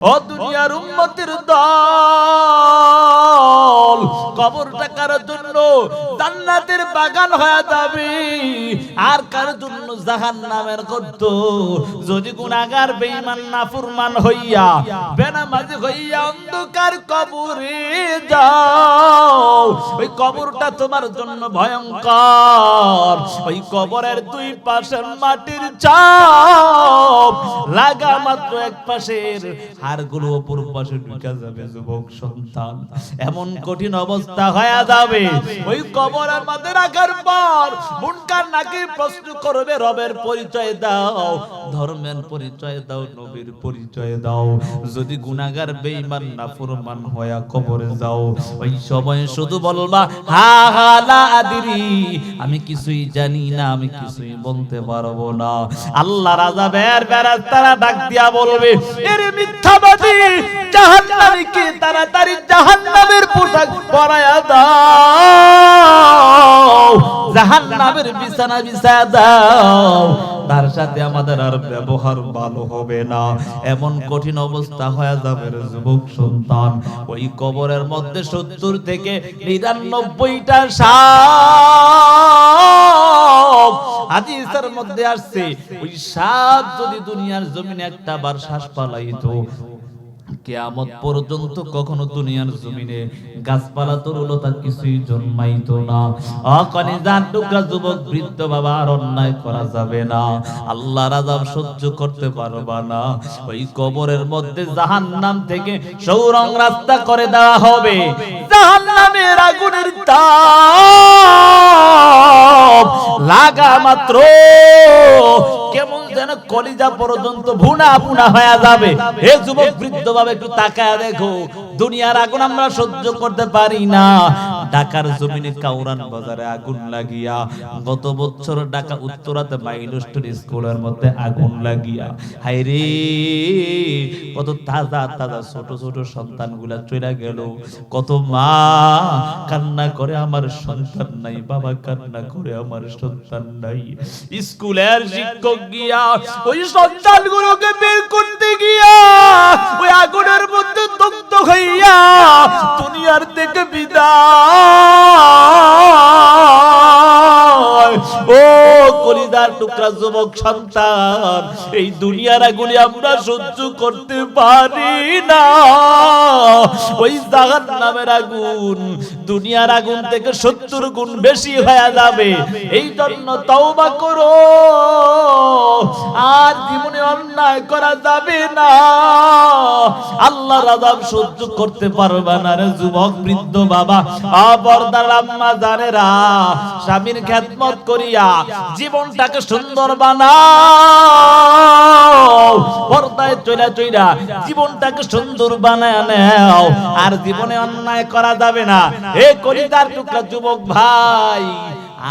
ও দুনিয়ার উম্মতের দল, কবরটা কার জন্য জান্নাতের বাগান হয়ে যাবে আর কার জন্য জাহান্নামের গর্ত। যদি গুনাহগার বেঈমান নাফরমান হইয়া বেনামাজি হইয়া অন্ধকার কবরে যাও, ওই কবরটা তোমার জন্য ভয়ঙ্কর। ওই কবরের দুই পাশের মাটির চাপ লাগা মাত্র এক পাশের হাড়গুলো অপর পাশে ঢুকে যাবে। যুবক সন্তান, এমন কঠিন অবস্থা হয়ে যাবে ওই কবরের মধ্যে রাখার পর মুনকার নাকির প্রশ্ন করবে, রবের পরিচয় দাও, ধর্মের পরিচয় দাও, নবীর পরিচয় দাও। যদি গুনাহগার বেঈমান নাফরমান হয়ে কবরে যাও, ওই সময় শুধু বলবা হা হা লা আদরি, আমি কিছুই জানি না, আমি কিছুই বলতে পারবো না। আল্লাহর আযাবের ফেরেশতারা ডাক দিয়া বলবে, এর মিথ্যাবাদী জাহান্নামীকে তাড়াতাড়ি জাহান্নামের পোশাক পরায়া দাও, জাহান্নামের বিছানা বিছায়া দাও, তার সাথে আমাদের আর ব্যবহার ভালো হবে না। এমন কঠিন অবস্থা হয়ে যাবে রে যুবক সন্তান। ওই কবরের মধ্যে 70 থেকে 99টা সাপ, হাদিসের মধ্যে আসছে ওই সাপ যদি দুনিয়ার জমিনে একটা বার শ্বাস ফালাইতো, কিয়ামত পর্যন্ত কখনো দুনিয়ার জমিনে গাছপালা তরুলতা কিছুই জন্মাইতো না। কলিজার টুকরা যুবক বৃদ্ধ বাবা, আর অন্যায় করা যাবে না, আল্লাহর আযাব সহ্য করতে পারবা না। ওই কবরের মধ্যে জাহান্নাম থেকে সৌরং রাস্তা করে দেওয়া হবে, জাহান্নামের আগুনের তাপ লাগা মাত্র কেমন যেন কলিজা পর্যন্ত ভুনা ভুনা হয়ে যাবে। হে যুবক বৃদ্ধ বাবা, একটু তাকায় দেখো, দুনিয়ার আগুন আমরা সহ্য করতে পারি না। ঢাকার জমিনে কাউরান বাজারে আগুন লাগিয়া, গত বছর ঢাকা উত্তরাতে মাইলস্টোন স্কুলের মধ্যে আগুন লাগিয়া, হায়রে কত তাজা তাজা ছোট ছোট সন্তানগুলা চলে গেল। কত মা কান্না করে, আমার সন্তান নাই, বাবা কান্না করে, আমার সন্তান নাই। স্কুলের শিক্ষক গিয়া ওই সন্তানগুলোকে বের করতে গিয়া ওই আগুনের মধ্যে দগ্ধ হইয়া দুনিয়ার থেকে বিদায়। ও কলিজার টুকরা যুবক সন্তান, এই দুনিয়ার আগুনে আমরা সহ্য করতে পারি না। ওই জাহান্নামের আগুন দুনিয়ার আগুন থেকে 70 গুণ বেশি হয়ে যাবে। এই জন্য তওবা করো, আর জীবনে অন্যায় করা যাবে না, আল্লাহর আযাব সহ্য করতে পারবে না রে যুবক বৃদ্ধ বাবা। পর্দার আম্মা জানেরা, স্বামীর খেদমত করিয়া জীবনটাকে সুন্দর বানাও, পর্দায় চইলা চইলা জীবনটাকে সুন্দর বানায় নাও, আর জীবনে অন্যায় করা যাবে না। হে কলিজার টুকরা যুবক ভাই,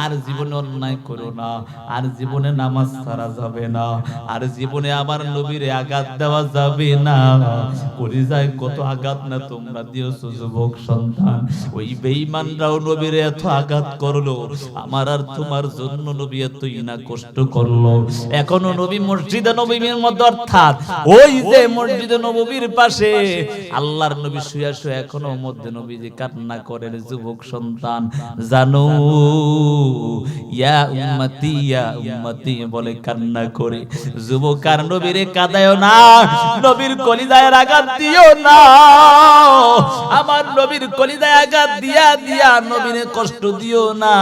আর জীবনে অন্যায় করো না, আর জীবনে নামাজ ছাড়া যাবে না, আর জীবনে আমার নবীর আঘাত দেওয়া যাবে না। কলিজায় কত আঘাত না তোমরা দিয়েছো যুবক সন্তান। ওই বেঈমানরাও নবীর এত আঘাত করলো, আমার আর তোমার জন্য নবী এতই না কষ্ট করলো। এখনো নবী মসজিদে নববীর মধ্যে, অর্থাৎ ওই যে মসজিদে নববীর পাশে আল্লাহর নবী শুয়ে শুয়ে এখনো মধ্যে নবীজি কান্না করেন। যুবক সন্তান জানো, ইয়া উম্মতি ইয়া উম্মতি বলে কান্না করে। যুবক আর নবীরে কাঁদায়ও না, নবীর কলিজায় আঘাত দিও না। আমার নবীর কলিজায় আঘাত দিয়া দিয়া নবীরে কষ্ট দিও না।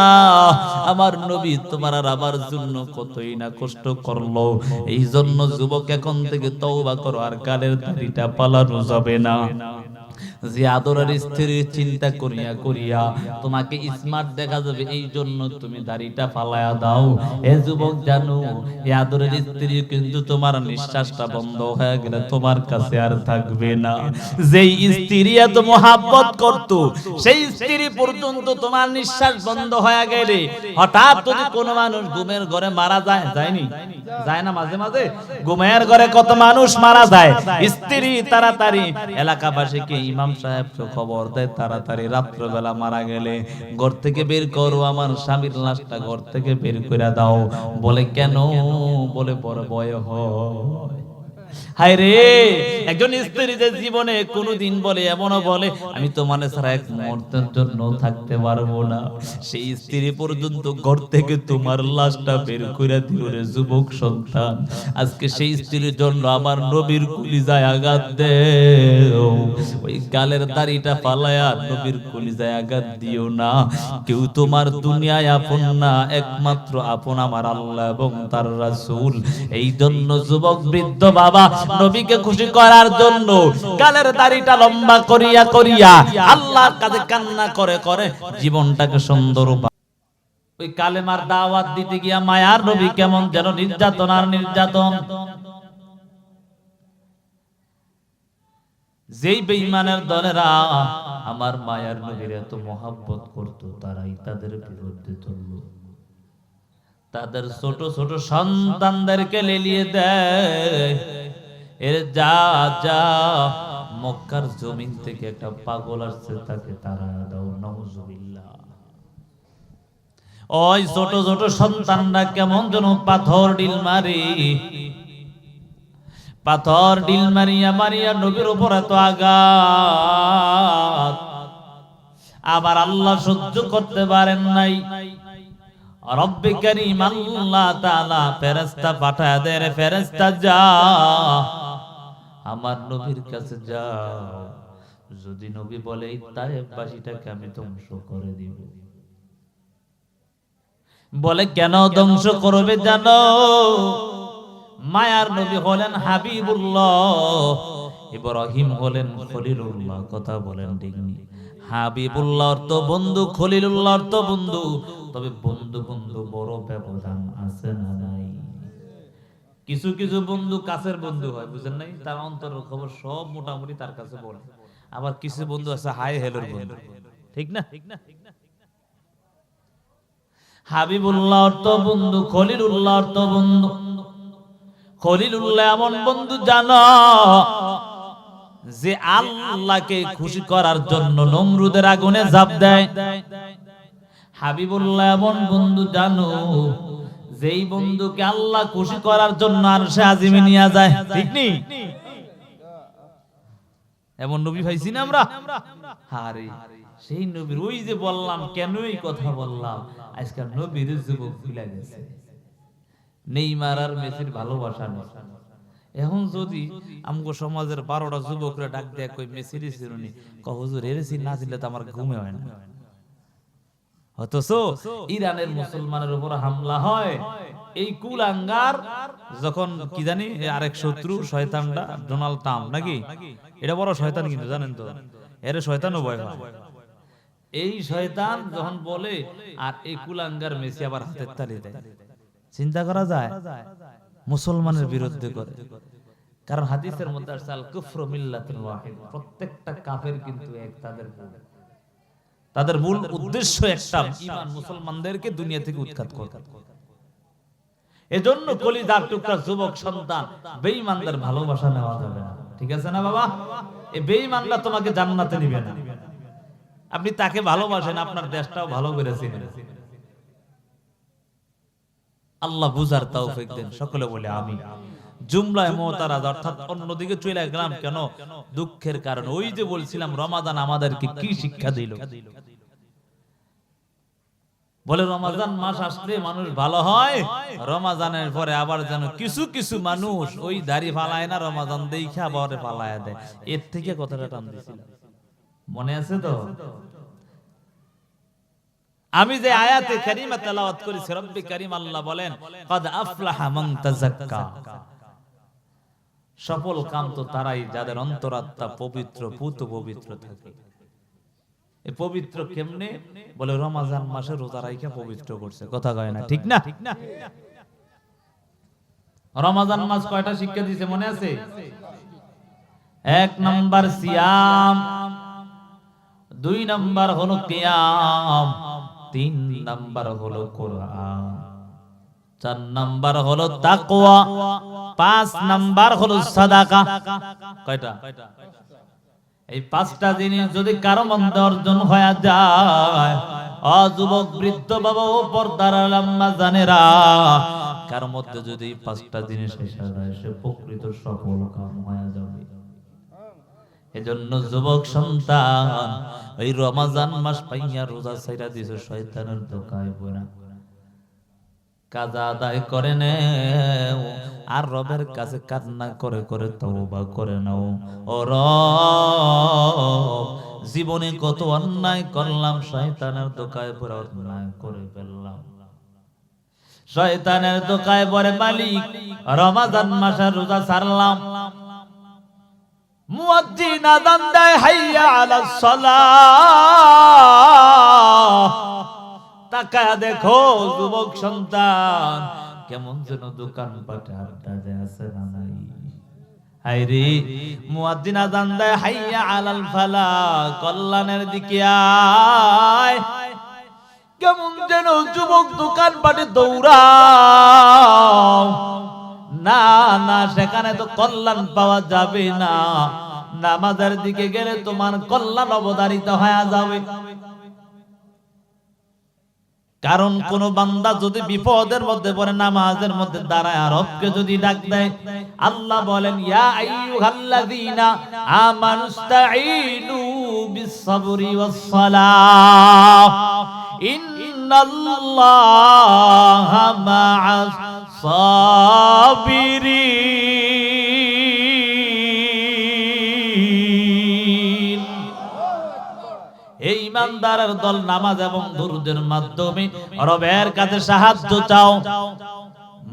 আমার নবী তোমার আর আমার জন্য কতই না কষ্ট করলো। এই জন্য যুবক এখন থেকে তওবা করো, আর গালের দাড়িটা পালানো যাবে না। যে আদরের স্ত্রীর চিন্তা করিয়া করিয়া তোমাকে স্মার্ট দেখা যাবে, এই জন্য তুমি দাড়িটা ফালায়া দাও। এ যুবক জানো, এই আদরের স্ত্রী কিন্তু তোমার নিঃশ্বাসটা বন্ধ হয়ে গেলে তোমার কাছে আর থাকবে না। যেই স্ত্রী এত মহাব্বত করত, সেই স্ত্রী পর্যন্ত তোমার নিঃশ্বাস বন্ধ হয়ে গেলে, হঠাৎ যদি কোনো মানুষ ঘুমের ঘরে মারা যায়, যায়নি যায় না মাঝে মাঝে ঘুমের ঘরে কত মানুষ মারা যায়, স্ত্রী তাড়াতাড়ি এলাকাবাসীকে ইমাম সাহেব খবর দেয়, তাড়াতাড়ি রাত্রবেলা মারা গেলে ঘর থেকে বের করো, আমার স্বামীর লাশটা ঘর থেকে বের করে দাও। বলে কেন? বলে বড় ভয় হয়। হায় রে, একজন স্ত্রী যে জীবনে কোনোদিন বলে, এমনও বলে আমি তোমার ছাড়া এক মুহূর্তের জন্য থাকতে পারবো না, সেই স্ত্রী পর্যন্ত ঘর থেকে তোমার লাশটা বের করে দিল রে যুবক সন্তান। আজকে সেই স্ত্রীর জন্য আমার নবীর কলিজায় আঘাত দেও, ওই গালের দাড়িটা ফালায়া নবীর কলিজায় আঘাত দিও না। কেউ তোমার দুনিয়ায় আপন না, একমাত্র আপন আমার আল্লাহ এবং তার রাসূল। এই জন্য যুবক বৃদ্ধ বাবা নবীকে খুশি করার জন্য গালের দাড়িটা লম্বা করিয়া করিয়া আল্লাহর কাছে কান্না করে করে জীবনটাকে সুন্দর। ওই কালেমার দাওয়াত দিতে গিয়া মায়ার নবী কেমন যেন নির্যাতন আর নির্যাতন। যেই বেঈমানের দলেরা আমার মায়ার নবীর এত মহব্বত করত, তারাই তাদের বিরুদ্ধে চলল, তাদের ছোট ছোট সন্তানদেরকে লেলিয়ে দেয়। এর যা যা মক্কার জমিন থেকে একটা পাগল আসছে, তাকে তারা দাও, নাউজুবিল্লাহ। ওই ছোট ছোট সন্তানরা কেমন যেন পাথর ডিল মারি, পাথর ডিল মারিয়া মারিয়া নবীর উপর এত আঘাত। আবার আল্লাহ সহ্য করতে পারেন নাই, রব্বে কারীম আল্লাহ তাআলা ফেরেশতা পাঠায় দেয়, রে ফেরেশতা যা আমার নবীর কাছে যাও, যদি নবী বলে এই তায়েফবাসীটাকে আমি ধ্বংস করে দিব। বলে কেন ধ্বংস করবে জানো? মায়ার নবী হলেন হাবিবুল্লাহ, ইব্রাহিম হলেন খলিলুল্লাহ। কথা বলেন ঠিক নেই? হাবিবুল্লাহ অর্থ বন্ধু, খলিলুল্লাহ অর্থ বন্ধু। তবে বন্ধু বন্ধু বড় ব্যবধান আছে না নাই? কিছু কিছু বন্ধু কাছের বন্ধু হয়, বুঝেন নাই? তার অন্তরের খবর সব মোটামুটি তার কাছে বলে। আবার কিছু বন্ধু আছে হাই হেলোর বন্ধু, ঠিক না? হাবিবুল্লাহ অর্থ বন্ধু, খলিলুল্লাহ অর্থ বন্ধু। খলিলুল্লাহ এমন বন্ধু জানো যে আল্লাহকে খুশি করার জন্য নমরুদের আগুনে ঝাঁপ দেয়। হাবিবুল্লাহ এমন বন্ধু জানো যেই বন্ধুকে আল্লাহ খুশি করার জন্য আরশে আজিমে নিয়ে যায়, ঠিক নেই? এমন নবী পাইছি না আমরা? আরে সেই নবীর, ওই যে বললাম কেন এই কথা বললাম, আজকাল নবীর যুবক ভুলে গেছে। নেইমার আর মেসির ভালোবাসা নেই। এখন যদি আমগো সমাজের 12টা যুবকরা ডাক দেয় কই মেসির চিরুনি, কয় হুজুর এর চিন না দিলে তো আমার ঘুমে হয় না। অথচ ইরানের মুসলমানের উপর হামলা হয়, এই কুলাঙ্গার যখন কি জানি আরেক শত্রু শয়তানটা ডোনাল্ড ট্রাম্প নাকি, এটা বড় শয়তান কিন্তু জানেন তো, এর শয়তানও ভয় হয়। এই শয়তান যখন বলে আর এই কুলাঙ্গার মেসি আবার হাতের তালি দেয়, চিন্তা করা যায় মুসলমানের বিরুদ্ধে করে। কারণ হাদিসের মধ্যে আছে আল কুফরু মিল্লাতুন ওয়াহিদ, প্রত্যেকটা কাফের কিন্তু এক, তাদের মূল উদ্দেশ্য একটা, ঈমান মুসলমানদেরকে দুনিয়া থেকে উৎখাত করা। এজন্য কলিজার টুকরা যুবক সন্তান, বেঈমানদের ভালোবাসা নেওয়া যাবে না, ঠিক আছে না বাবা? এই বেঈমানরা তোমাকে জান্নাতে নিবে না। আপনি তাকে ভালোবাসেন, আপনার দেশটাও ভালো করেছেন। আল্লাহ বুঝার তৌফিক দেন, সকলে বলে আমিন। জুমলায়ে মুতারাজ, অর্থাৎ অন্যদিকে চলে গেলাম কেন? দুঃখের কারণ। ওই যে বলছিলাম রমাদান আমাদেরকে কি শিক্ষা দিল। বলে রমাদান মাস আসলে মানুষ ভালো হয়, রমাদানের পরে আবার যেন কিছু কিছু মানুষ ওই দাড়ি ফালায় না, রমাদান দেখে আবার ফালায় দেয়। এর থেকে কথাটা টান দিছিলাম, মনে আছে তো? আমি যে আয়াতে কারিমা তেলাওয়াত করেছি, রব্বি কারীম আল্লাহ বলেন ক্বাদ আফলাহা মান তাযাক্কা, সফল কাম তো তারাই যাদের অন্তরাত্মা পবিত্র, পুত পবিত্র থাকে। এই পবিত্র কেমনে? বলে রমজান মাসে রোজা রাখা পবিত্র করছে। কথা কয় না, ঠিক না? রমজান মাস কয়টা শিক্ষা দিয়েছে মনে আছে? 1 নাম্বার সিয়াম, 2 নাম্বার হলো কিয়াম, 3 নাম্বার হলো কোরআন, 4 নাম্বার হলো তাকওয়া, 5 নাম্বার হলো সাদাকা। কয়টা? এই 5টা জিনিস যদি কারো মধ্যে অর্জন হয়ে যায়, যুবক বৃদ্ধ বাবা ও পর্দার আম্মা জানেরা, কার মধ্যে যদি 5টা জিনিস এসে যায় সে প্রকৃত সফল কাম হয়ে যাবে। এজন্য যুবক সন্তান ওই রমজান মাস পাইয়া রোজা ছাইরা দিছে শয়তানের ধোঁকায় পড়া, কাজা আদায় করে নেও আর রবের কাছে কান্না করে করে তওবা করে নাও। ও রব, জীবনে কত অন্যায় করলাম, শয়তানের ধোঁকায় পড়ে অন্যায় করে ফেললাম। শয়তানের ধোঁকায় পড়ে মালিক রমজান মাসের রোজা ছাড়লাম, মুয়াজ্জিন আযান দেয় হাইয়া আলাস সালাহ, তাকায়া দেখো যুবক সন্তান কেমন যেন দোকান পাটে আড্ডা দেয় আছে না নাই। হায়রে মুয়াজ্জিন আযান দেয় হাইয়া আলাল ফালাহ, কল্যাণের দিকে আয়, কেমন যেন যুবক দোকান পাটে দৌড়াও। না না, সেখানে তো কল্যাণ পাওয়া যাবে না, নামাজের দিকে গেলে তোমার কল্যাণ অবধারিত হয়ে যাবে। কারণ কোন বান্দা যদি বিপদের মধ্যে পড়ে নামাজের মধ্যে দাঁড়ায় আর রবকে যদি ডাক দেয়, আল্লাহ বলেন ইয়া আইয়ুহাল্লাযীনা আমানুস্তাঈনু বিস-সাবরি ওয়াস-সালাহ ইন্নাল্লাহা মা'আস সাবিরিন। এই ইমানদারের দল নামাজ এবং দুরুদের মাধ্যমে রবের কাছে সাহায্য চাও।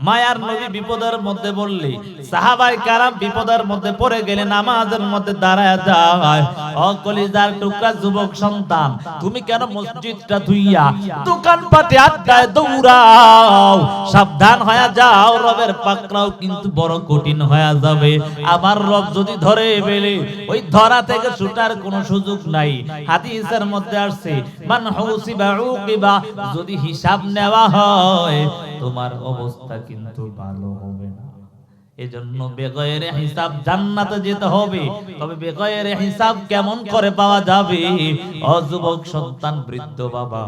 মায়ার নবী বিপদের মধ্যে বললে সাহাবায়ে কেরাম বিপদের মধ্যে পড়ে গেলে নামাজের মধ্যে দাঁড়ায় যায়। ও কলিজার টুকরা যুবক সন্তান, তুমি কেন মসজিদটা ধুইয়া দোকান পাটে আড্ডায় দৌড়াও? সাবধান হয়ে যাও, রবের পাকড়াও কিন্তু বড় কঠিন হয়ে যাবে। আমার রব যদি ধরে ফেলে, ওই ধরা থেকে ছুটার কোনো সুযোগ নাই। হাদিসের মধ্যে আসছে মান হুসিবা উকিবা, যদি হিসাব নেওয়া হয় তোমার অবস্থা কিন্তু ভালো হবে না। এজন্য বেগয়ের হিসাব জান্নাতে যেতে হবে। তবে বেগয়ের হিসাব কেমন করে পাওয়া যাবে? ও যুবক সন্তান, বৃদ্ধ বাবা,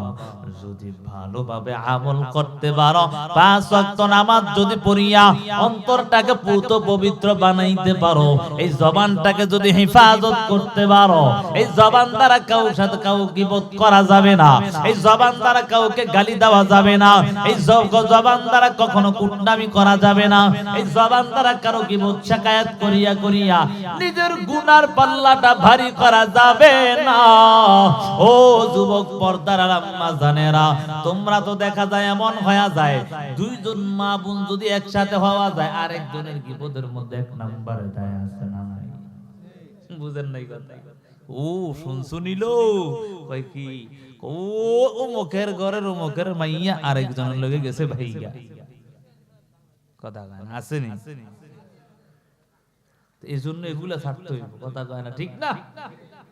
যদি ভালোভাবে আমল করতে পারো, 5 ওয়াক্ত নামাজ যদি পড়িয়া অন্তরটাকে পুত পবিত্র বানাইতে পারো, এই জবানটাকে যদি হেফাজত করতে পারো, এই জবান দ্বারা কারোর সাথে কাউকে গীবত করা যাবে না, এই জবান দ্বারা কাউকে গালি দেওয়া যাবে না, এই জবান দ্বারা কখনো কুটনামি করা যাবে না, এই জবান দ্বারা কারো গীবত শিকায়াত করিয়া করিয়া নিজের গুনার পাল্লাটা ভারী করা যাবে না। ও যুবক পর্দার আম্মা জানেরা, তোমরা তো দেখা যায় এমন হয়ে যায়, দুইজন মা বোন যদি একসাথে হওয়া যায়, আরেকজনের গীবতের মধ্যে 1 নম্বরে দেয় আছে না নাই? বুঝেন নাই কথা? ও শুনছুনিল কই কি ও মুখের ঘরের ও মুখের মাইয়া আরেকজনের লগে গেছে ভাইয়া, কথা কয় না, আসেনি? এই জন্য এগুলা ছাড়তে হইব, কথা কয় না, ঠিক না?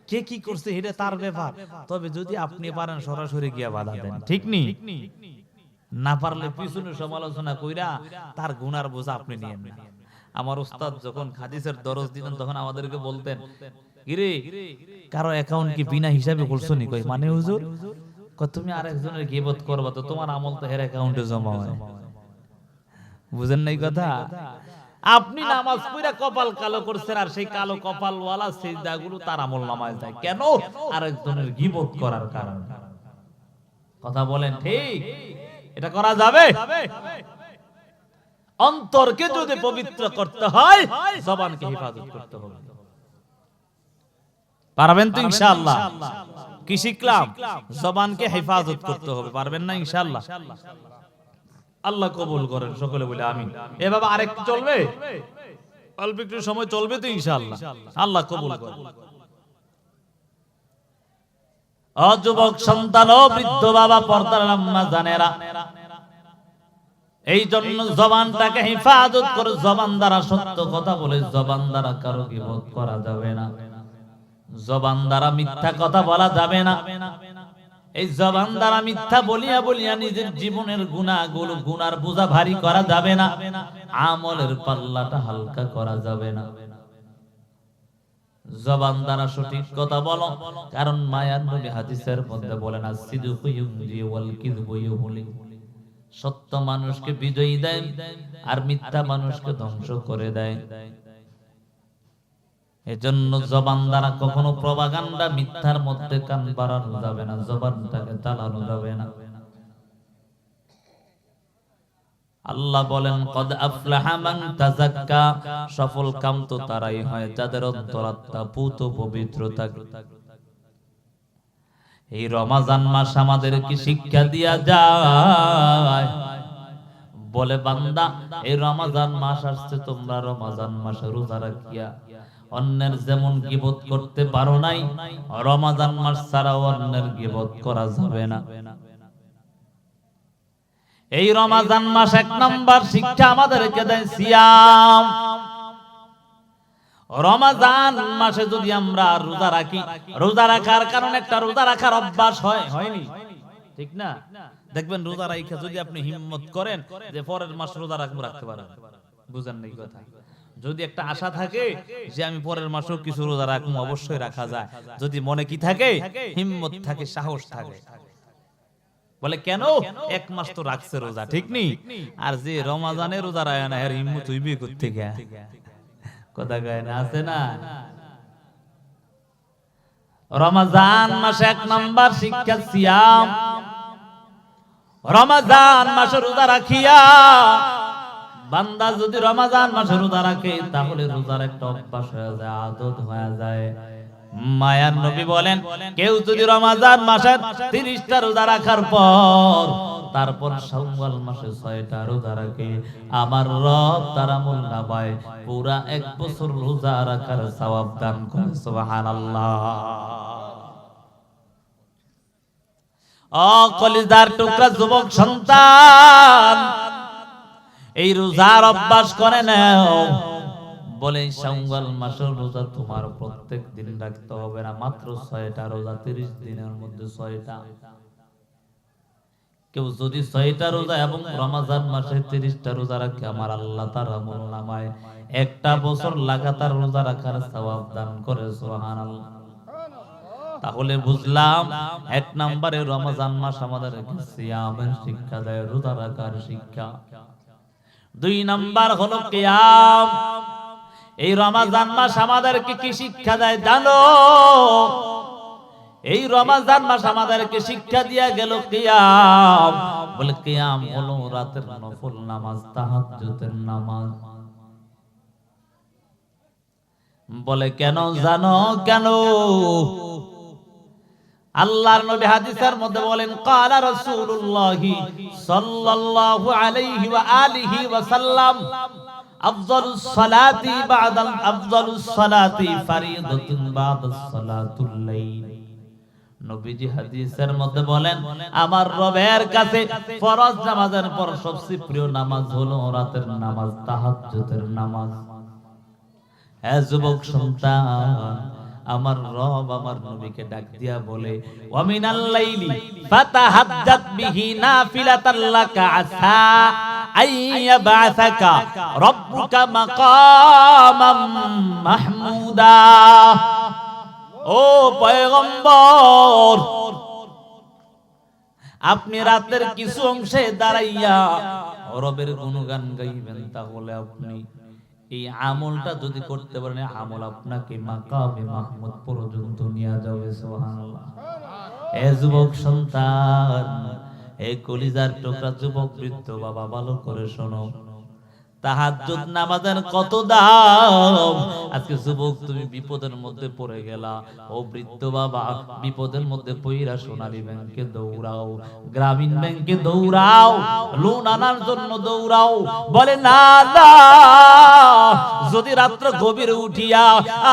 কে কি করছে এটা তার ব্যাপার। তবে যদি আপনি পারেন সরাসরি গিয়া বাধা দেন, ঠিক নি? না পারলে পিছনে সমালোচনা কইরা তার গুনার বোঝা আপনি নিয়েন না। আমার উস্তাদ যখন হাদিসের দরজ দিতেন তখন আমাদেরকে বলতেন, কিরে কারো অ্যাকাউন্ট কি বিনা হিসাবে করছো নি? কই মানে হুজুর? কই তুমি আরেকজনের গীবত করবা তো তোমার আমল তো এর অ্যাকাউন্টে জমা হয়। বুঝেন নাই কথা? আপনি নামাজ পড়া কপাল কালো করছেন আর সেই কালো কপালওয়ালা সিজদাগুলো তার আমল নামায় যায় কেন? আরেকজনের গীবত করার কারণে। কথা বলেন ঠিক? এটা করা যাবে? অন্তরকে যদি পবিত্র করতে হয়, জবানকে হেফাজত করতে হবে। পারবেন তো ইনশাআল্লাহ? কি শিখলাম? জবানকে হেফাজত করতে হবে। পারবেন না ইনশাআল্লাহ? আল্লাহ কবুল করেন, সকলে বলে আমিন। এ বাবা আরেকটু চলবে, অল্প একটু সময় চলবে তো ইনশাআল্লাহ। আল্লাহ কবুল করেন। ও যুবক সন্তান, ও বৃদ্ধ বাবা, পর্দার আম্মা জানেরা, এই জন্য জবানটাকে হেফাজত করে, জবান দ্বারা সত্য কথা বলে, জবান দ্বারা কারো গীবত করা যাবে না, জবান দ্বারা মিথ্যা কথা বলা যাবে না, এই জবান দ্বারা মিথ্যা বলিয়া বলিয়া নিজের জীবনের গুনাহগুলো, গুনার বোঝা ভারী করা যাবে না, আমলের পাল্লাটা হালকা করা যাবে না। জবান দ্বারা সঠিক কথা বলো, কারণ মায়ার নবী হাদিসের মধ্যে বলেন, আসিদকু ইউনজি ওয়াল কিযবু ইউহলি, সত্য মানুষকে বিজয়ী দেয় আর মিথ্যা মানুষকে ধ্বংস করে দেয়। এজন্য জবান দ্বারা কখনো প্রপাগান্ডা মিথ্যার মধ্যে কান বাড়ানো যাবে না, জবানটাকে চালানো যাবে না। আল্লাহ বলেন কদ আফলাহা মান তাযাক্কা, সফল কাম তো তারাই হয় যাদের অন্তরাত্মা পুত পবিত্র থাকে। এই রমজান মাস আমাদের কি শিক্ষা দিয়া যায়? বলে বান্দা এই রমজান মাস আসছে, তোমরা রমজান মাসে রোজা রাখিয়া অন্যের যেমন গীবত করতে পারো নাই, রমজান মাস ছাড়াও অন্যের গীবত করা যাবে না। এই রমজান মাস এক নাম্বার শিক্ষা আমাদেরকে দেয় সিয়াম। রমজান মাসে যদি আমরা রোজা রাখি, রোজা রাখার কারণে একটা রোজা রাখার অভ্যাস হয়নি, ঠিক না? দেখবেন রোজা রাখা যদি আপনি হিম্মত করেন যে পরের মাস রোজা রাখতে পারেন, বুঝেন নাই কথা? যদি একটা আশা থাকে যে আমি পরের মাসেও কিছু রোজা রাখবো, অবশ্যই রাখা যায়। যদি মনে কি থাকে, হিম্মত থাকে, সাহস থাকে। বলে কেন? এক মাস তো রাখছে রোজা, ঠিক নেই? আর যে রমজানে রোজা রাখে না, এর হিম্মত হইবে করতে গিয়া, কথা গায় না, আছে না? রমজান মাসে এক নাম্বার শিক্ষা সিয়াম। রমজান মাসে রোজা রাখিয়া বান্দা যদি রমজান মাসে রোজা রাখে, তাহলে রোজার একটা অভ্যাস হয়ে যায়, আদত হয়ে যায়। মায়ার নবী বলেন কেউ যদি রমজান মাসে 30টা রোজা রাখার পর তারপর শাওয়াল মাসে 6টা রোজা রাখে, আমার রব তার আমলনামায় পুরা 1 বছর রোজা রাখার সওয়াব দান করে। সুবহানাল্লাহ। ও কলিজার টুকরা যুবক সন্তান, এই রোজার অভ্যাস করে নাও। বলে শাওয়াল মাসের রোজা তোমার প্রত্যেক দিন রাখতে হবে না, মাত্র 6টা রোজা, 30 দিনের মধ্যে 6টা। কেউ যদি 6টা রোজা এবং রমজান মাসে 30টা রোজা রাখে, আমার আল্লাহ তার আমলনামায় 1টা বছর লাগাতার রোজা রাখার সওয়াব দান করে। সুবহানাল্লাহ। তাহলে বুঝলাম 1 নম্বরে রমজান মাস আমাদেরকে সিয়ামের শিক্ষা দেয়, রোজা রাখার শিক্ষা। 2 নাম্বার হলো কিয়াম। এই রমজান মাস আমাদেরকে কি শিক্ষা দেয় জানো? এই রমজান মাস আমাদেরকে শিক্ষা দিয়া গেল কিয়াম। বলে কিয়াম হলো রাতের নফল নামাজ, তাহাজ্জুদের নামাজ। বলে কেন জানো? কেন? আল্লাহর নবী হাদিসের মধ্যে বলেন ক্বালা রাসূলুল্লাহ সাল্লাল্লাহু আলাইহি ওয়া আলিহি ওয়া সাল্লাম আফযালুস সালাতি বাদাল আফযালুস সালাতি ফরিদাতুন বাদাস সালাতুল লাইল। নবীজি হাদিসের মধ্যে বলেন আমার রবের কাছে ফরজ নামাজের পর সবচেয়ে প্রিয় নামাজ হলো রাতের নামাজ, তাহাজ্জুদের নামাজ। হে যুবক সন্তান, আমার রব আমার নবীকে ডাক দিয়া বলে ওয়া মিনাল লাইলি ফাতাহাজ্জাত বিহি নাফিলাতাল লাকা আসা আইয়াবাসাকা রাব্বুকা মাকামাম মাহমুদা। ও পয়গম্বর, আপনি রাতের কিছু অংশে দাঁড়াইয়া রবের গুণগান গাইবেন, তাহলে আপনি এই আমলটা যদি করতে পারেন, আমল আপনাকে মাকামে মাহমুদ পর্যন্ত নিয়ে যাবে। সুবহানাল্লাহ। এ যুবক সন্তান, এই কলিজার টুকরা যুবক বৃদ্ধ বাবা, ভালো করে শোনো, তাহাজ্জুদ নামাজের কত দাম। আজকে যুবক তুমি বিপদের মধ্যে পড়ে গেলা, ও বৃদ্ধ বাবা বিপদের মধ্যে পইরা সোনালী ব্যাংকে দৌড়াও, গ্রামীণ ব্যাংকে দৌড়াও, লোন আনার জন্য দৌড়াও। বলে না না, যদি রাত্র গভীর উঠিয়া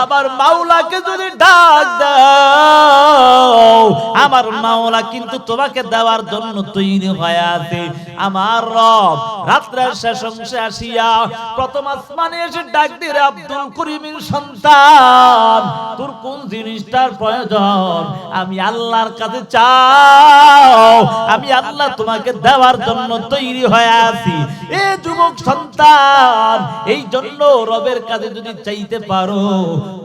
আমার মাওলাকে যদি ডাক দাও, আমার মাওলা কিন্তু তোমাকে দেওয়ার জন্য তৈরি হয়ে আছে। আমার রব রাত্রের শেষ অংশে আসিয়া প্রথম আসমানে এসে ডাক দিয়ে আব্দুল করিমের সন্তান, তোর কোন জিনিসটা করার প্রয়োজন, আমি আল্লাহর কাছে চাও, আমি আল্লাহ তোমাকে দেওয়ার জন্য তৈরি হয়ে আছি। এ যুবক সন্তান, এই জন্য রবের কাছে যদি চাইতে পারো,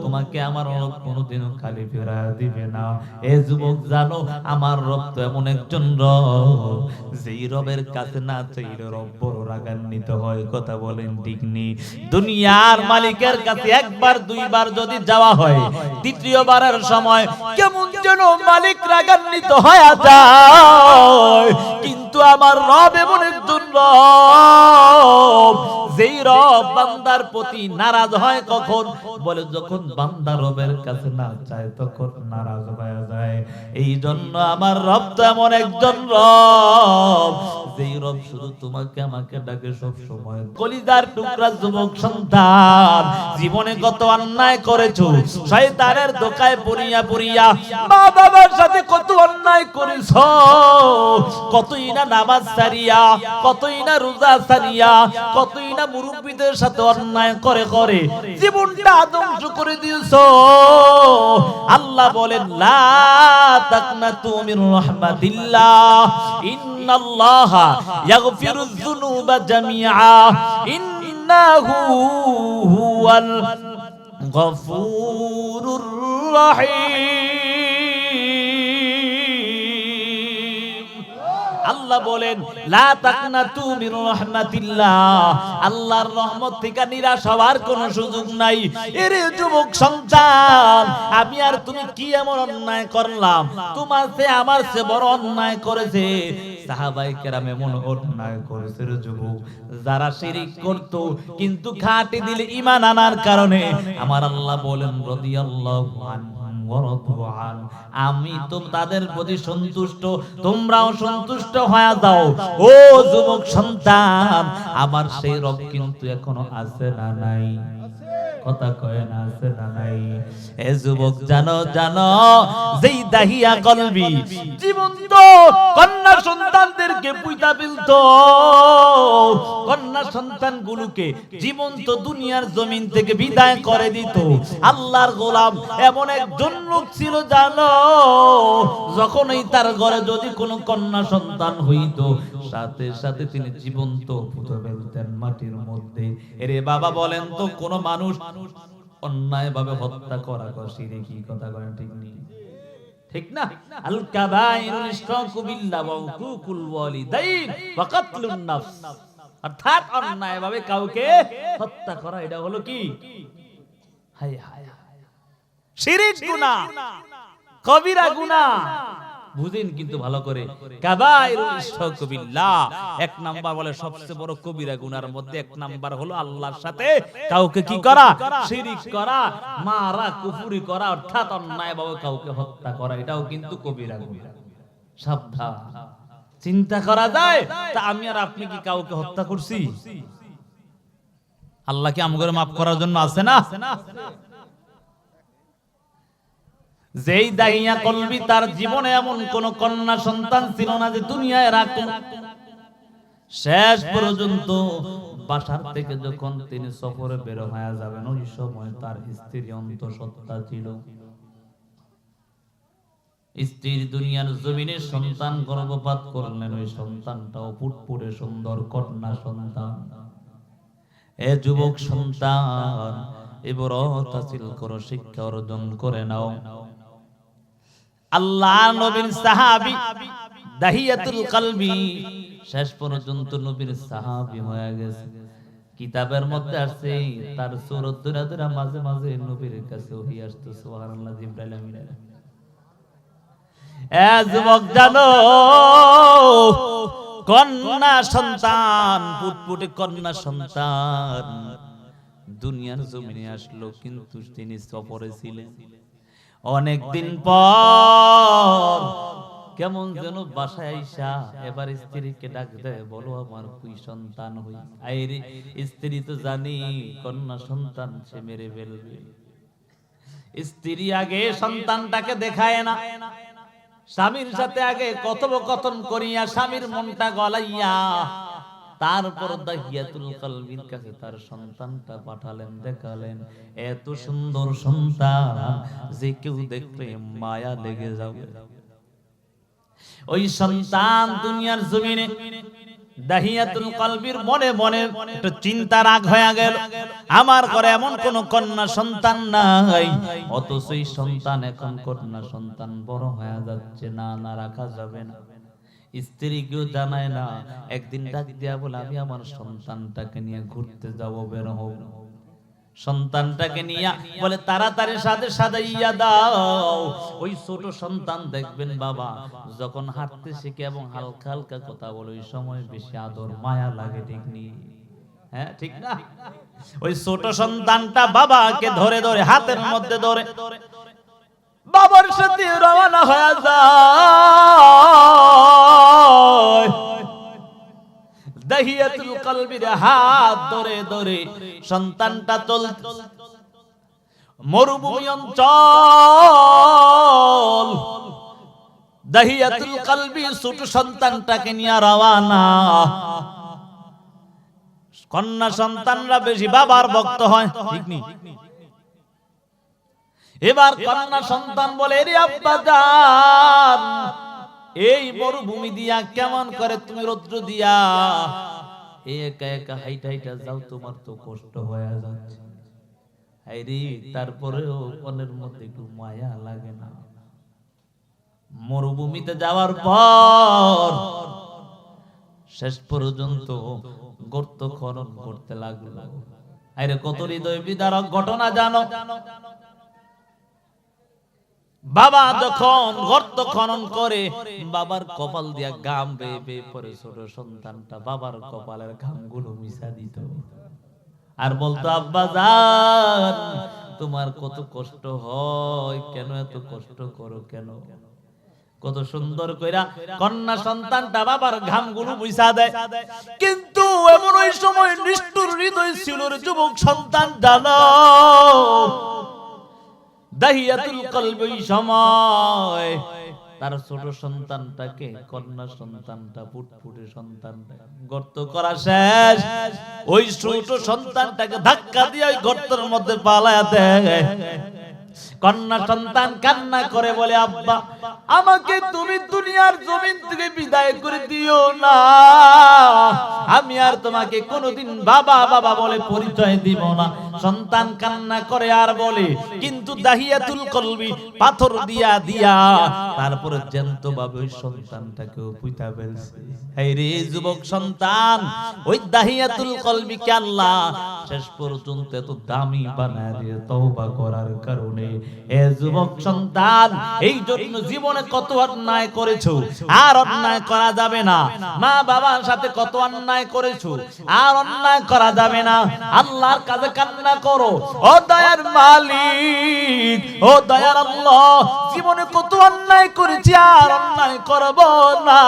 তোমাকে আমার রব কোনোদিনও খালি ফেরা দিবে না। এ যুবক জানো, আমার রব তো এমন একজন রব, যেই রবের কাছে না চাইলে রব বড় রাগান্বিত হয়। কথা বলেন ঠিক নেই? দুনিয়ার মালিকের কাছে একবার দুইবার যদি যাওয়া হয়, তৃতীয়বারের সময় কেমন যেন মালিক রাগান্বিত হয়ে যায়। কিন্তু আমার রব এমন একজন রব, যেই রব বান্দার প্রতি নারাজ হয় কখন? বলে যখন বান্দা রবের কাছে না চায় তখন নারাজ হয়ে যায়। এই জন্য আমার রব তো এমন একজন রব, যেই রব শুধু তোমাকে আমাকে ডাকে সব সময়। কলিজার টুকরা যুবক সন্তান, জীবনে কত অন্যায় করেছো, শয়তানের ধোঁকায় পড়িয়া পড়িয়া মা বাবার সাথে কত অন্যায় করেছো, কতই না নামাজ ছাড়িয়া, কতই না রোজা ছাড়িয়া, কতই না মুরব্বিদের সাথে অন্যায় করে করে জীবনটা ধ্বংস করে দিয়েছো। আল্লাহ বলেন, লা তাকনাতু মির রাহমাতিল্লাহ, ইন্নাল্লাহা ইয়াগফিরুয যুনুবা জামিআ, ইন্নাহু হুয়াল গফুরুর রহিম। আল্লাহ বলেন, লা তাকনাতু মির রাহমাতিল্লাহ, আল্লাহর রহমত থেকে নিরাশ হওয়ার কোনো সুযোগ নাই। এরে যুবক সন্তান, আমি আর তুমি কি এমন অন্যায় করলাম? তোমার চেয়ে আমার চেয়ে বড় অন্যায় করেছে সাহাবায়ে কেরাম, এমন অন্যায় করেছে রে যুবক, যারা শিরক করত কিন্তু খাঁটি দিলে ঈমান আনার কারণে আমার আল্লাহ বলেন, রাদিয়াল্লাহু আনহু ওয়া রাদু আন, আমি তো তাদের প্রতি সন্তুষ্ট, তোমরাও সন্তুষ্ট হয়ে যাও। ও যুবক সন্তান, আমার সেই রব কিন্তু এখনো আছে না নাই? কথা কয় না, আছে না নাই? এ যুবক জানো, জানো, যেই দাহিয়া কলবি জীবন্ত কন্যা সন্তানদেরকে পুইতা ফেলতো, কন্যা সন্তানগুলোকে জীবন্ত দুনিয়ার জমিন থেকে বিদায় করে দিত, আল্লাহর গোলাম এমন একজন লোক ছিল জানো, যখনই তার ঘরে যদি কোনো কন্যা সন্তান হইতো, সাথে সাথে তিনি জীবন্ত পুঁতে ফেলতেন মাটির মধ্যে। এরে বাবা বলেন তো, কোন মানুষ অন্যায় ভাবে হত্যা করা শিরকি? কথা করেন ঠিক নেই? ঠিক না? আল কাবাইরুল ইশরাকু বিল্লাহ ওয়া হুকুকুল ওয়ালিদাইন ওয়া কাতলুন নাফস, অর্থাৎ অন্যায় ভাবে কাউকে হত্যা করা, এটা হলো কি? হায় হায়, শিরক গুনাহ, কবিরা গুনাহ। বুঝেন কিন্তু ভালো করে, কাবাইরুল ইশরাকু বিল্লাহ এক নাম্বার বলে সবচেয়ে বড় কবিরা গুনার মধ্যে এক নাম্বার হলো আল্লাহর সাথে কাউকে কি করা? শিরক করা, মারা, কুফরি করা, অর্থাৎ অন্যায়ভাবে কাউকে হত্যা করা, এটাও কিন্তু কবিরা গুনাহ। সাবধান। চিন্তা করা যায়, তা আমি আর আপনি কি কাউকে হত্যা করছি? আল্লাহ কি আমাদের মাফ করার জন্য আছে না? যেই দাহিয়া কলবি, তার জীবনে এমন কোন কন্যা সন্তান ছিল না যে দুনিয়ায় রাখল। শেষ পর্যন্ত বাসার থেকে যখন তিনি সফরে বের হয়ে যাবেন, ওই সময় তার স্ত্রী অন্তঃসত্ত্বা ছিল। স্ত্রীর দুনিয়ার জমিনে সন্তান গর্ভপাত করলেন, ওই সন্তানটাও ফুটফুটে সুন্দর কন্যা সন্তান। এ যুবক সন্তান, ইবরাত হাসিল করো, শিক্ষা অর্জন করে নাও। আল্লাহ নবীর সাহাবী দাহিয়াতুল কলবি শেষ পর্যন্ত নবীর সাহাবী হয়ে গেছে। কিতাবের মধ্যে আছে তার সুরত ধরে ধরে মাঝে মাঝে নবীর কাছে ওহী আসতো, সুবহানাল্লাহ, জিবরাইল আমিন। এ যুবক জানো, কন্যা সন্তান, ফুটফুটে কন্যা সন্তান দুনিয়ার জমিনে আসলো, কিন্তু তিনি সফরে ছিলেন। অনেকদিন পর কেমন যেন বাসায় আইসা এবার স্ত্রীকে ডাক দেয়, বলো আমার কি সন্তান হই? আইরে স্ত্রী তো জানি কন্যা সন্তান সে মেরে ফেলবে। স্ত্রী আগে সন্তানটাকে দেখায় না, স্বামীর সাথে আগে কথোপকথন করিয়া স্বামীর মনটা গলাইয়া তারপর দাহিয়াতুল কলবির কাছে তার সন্তানটা পাঠালেন, দেখালেন এত সুন্দর সন্তান যে কেউ দেখলে মায়া লেগে যাবে। ওই সন্তান দুনিয়ার জমিনে দাহিয়াতুল কলবির মনে মনে একটু চিন্তা রাগ হয়ে গেল, আমার ঘরে এমন কোন কন্যা সন্তান নাই, অথচ এই সন্তান এখন কন্যা সন্তান বড় হয়ে যাচ্ছে, না না রাখা যাবে না। স্ত্রীকেও জানায় না, একদিন ডাক দিয়া বলে আমি আমার সন্তানটাকে নিয়ে ঘুরতে যাব, বের হব। সন্তানটাকে নিয়ে বলে তাড়াতাড়ি সাথে সাজাইয়া দাও। ওই ছোট সন্তান দেখবেন বাবা যখন হাঁটতে শিখে এবং হালকা হালকা কথা বলে ওই সময় বেশি আদর মায়া লাগে, ঠিক নি? হ্যাঁ ঠিক না? ওই ছোট সন্তানটা বাবাকে ধরে ধরে হাতের মধ্যে ধরে বাবার সাথে রওনা হয়ে যায়। দাহিয়াতুল কলবির হাত ধরে ধরে সন্তানটা চলতে, মরুভূমি অঞ্চল, দাহিয়াতুল কলবি ছোট সন্তানটাকে নিয়ে রওনা। কন্যা সন্তানরা বেশি বাবার ভক্ত হয়, ঠিক নি? এবার কন্যা সন্তান বলে রে আব্বা জান, এই মরুভূমি দিয়া কেমন করে তুমি রৌদ্র দিয়া একা একা হাইটা হাইটা যাও, তোমার তো কষ্ট হয়ে যাচ্ছে। হাইরে তারপরেও মনের মধ্যে একটু মায়া লাগে না? মরুভূমিতে যাওয়ার পর শেষ পর্যন্ত গর্ত খনন করতে লাগলো। আরে কত হৃদয় বিদারক ঘটনা জানো? বাবা যখন গর্ত খনন করে বাবার কপাল দিয়া ঘাম বেয়ে বেয়ে পরে ছোট সন্তানটা বাবার কপালের ঘামগুলো মিশা দিত আর বলতো আব্বা জান তোমার কত কষ্ট হয়, কেন এত কষ্ট করো কেন? কত সুন্দর কইরা কন্যা সন্তানটা বাবার ঘামগুলো মুছা দেয়। কিন্তু এমন ওই সময় নিষ্ঠুর হৃদয় ছিল রে যুবক সন্তান, জানো দাহিয়াতুল কলব ওই সময় তার ছোট সন্তানটাকে, কন্যা সন্তানটা ফুটফুটে সন্তানটা গর্ত করা শেষ, ওই ছোট সন্তানটাকে ধাক্কা দিয়ে ওই গর্তের মধ্যে পালায়া দেয়। কন্যা সন্তান কান্না করে বলে আব্বা আমাকে তুমি দুনিয়ার জমিন থেকে বিদায় করে দিও না, আমি আর তোমাকে কোনোদিন বাবা বাবা বলে পরিচয় দিব না। সন্তান কান্না করে আর বলে, কিন্তু দাহিয়াতুল কলবি পাথর দিয়া দিয়া তারপরে জ্যান্ত ভাবে ওই সন্তানটাকে পুঁতা ফেলছে। এই রে যুবক সন্তান, ওই দাহিয়াতুল কলবিকে আল্লাহ শেষ পর্যন্ত এত দামি বানায় দিয়ে তওবা করার কারণে। এ যুবক সন্তান, এই জন্য জীবনে কত অন্যায় করেছো, আর অন্যায় করা যাবে না। মা বাবার সাথে কত অন্যায় করেছো, আর অন্যায় করা যাবে না। আল্লাহর কাছে কান্না করো, ও দয়ার মালিক, ও দয়ার আল্লাহ, জীবনে কত অন্যায় করেছি, আর অন্যায় করব না।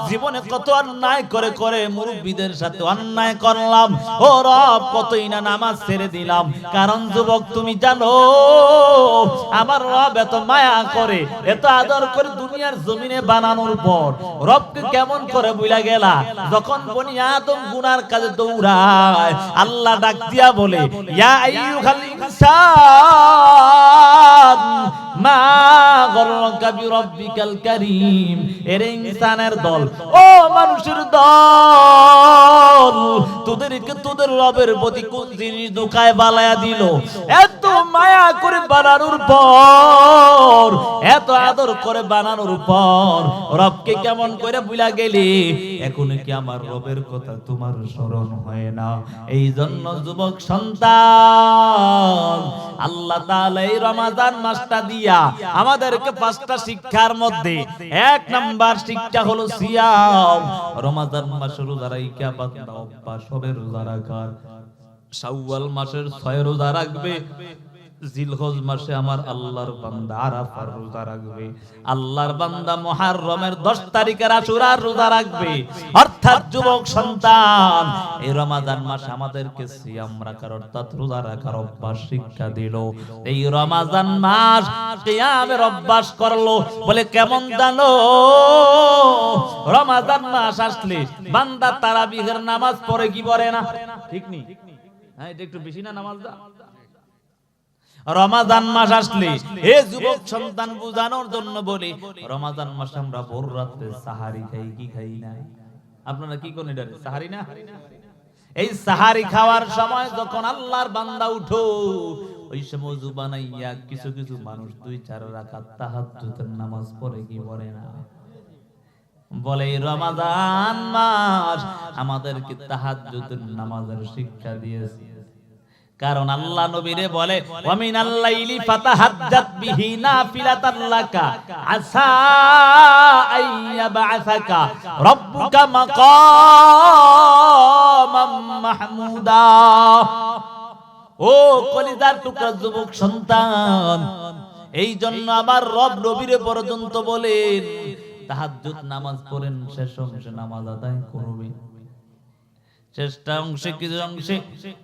জীবনে কত অন্যায় করে করে মুরব্বিদের সাথে অন্যায় করলাম, ও রব কতই না নামাজ ছেড়ে দিলাম। কারণ যুবক তুমি জানো আমার রব এত মায়া করে, এত আদর করে দুনিয়ার জমিনে বানানোর পর রবকে কেমন করে ভুলা গেলা? যখন বনি আদম গুনার কাজে দৌড়ায়, আল্লাহ ডাক দিয়া বলে ইয়া আইয়ুহাল ইনসান মা গররাকা বিরাব্বিকাল কারীম। এর ইনসানের দল, ও মানুষের দল, তোদেরকে তোদের রবের প্রতি কোন জিনিস ধোঁকায় বালায়া দিল? এত মায়া করে বানানোর পর, এত আদর করে বানানোর পর রবকে কেমন করে ভুলা গেলি? এখন কি আমার রবের কথা তোমার স্মরণ হয় না? এই জন্য যুবক সন্তান, আল্লাহ তাআলা এই রমাদান মাসটা দিয়া আমাদেরকে 5টা শিক্ষার মধ্যে 1 নাম্বার শিক্ষা হলো সিয়াম। রমাদান মাসে রোজা রাখা বান্দা অভ্যাস হবে রোজা রাখার। শাওয়াল মাসের 6 রোজা রাখবে, জিলহজ মাসে আমার আল্লাহর বান্দা আরাফার রোজা রাখবে, আল্লাহর বান্দা মুহররমের 10 তারিখের আশুরার রোজা রাখবে। অর্থাৎ যুবক সন্তান, এই রমাদান মাস আমাদেরকে সিয়াম রাখার অর্থাৎ রোজা রাখার অভ্যাস শিক্ষা দিল। এই রমাদান মাস কিয়ামের অভ্যাস করলো। বলে কেমন জানো, রমাদান মাস আসলে বান্দা তারাবিহের নামাজ পড়ে কি পড়ে না? ঠিক নেই? হ্যাঁ, এটা একটু বেশি না নামাজটা? রমাদান মাস আসলে এ যুবক সন্তান বুঝানোর জন্য বলি, রমাদান মাসে আমরা ভোর রাতে সাহারি খাই কি খাই না? আপনারা কি কোন এটা সাহারি না? এই সাহারি খাওয়ার সময় যখন আল্লাহর বান্দা উঠো, ওই সময় ওযু বানাইয়া কিছু কিছু মানুষ 2-4 রাকাত তাহাজ্জুদের নামাজ পড়ে কি পড়ে না? বলে রমাদান মাস আমাদেরকে তাহাজ্জুদের নামাজের শিক্ষা দিয়েছে। কারণ আল্লাহ নবীরে বলে ওয়া মিনাল লাইলি ফাতাহাজ্জাত বিহি নাফিলাতান লাকা আসা আইয়াবাসাকা রাব্বুকা মাকামাম মাহমুদা। ও কলিজার টুকরা যুবক সন্তান, এই জন্য আমার রব নবীরে পর্যন্ত বলেন তাহাজ্জুদ নামাজ পড়েন, শেষ অংশে নামাজ আদায় করবেন। চেষ্টা অংশে কিছু অংশে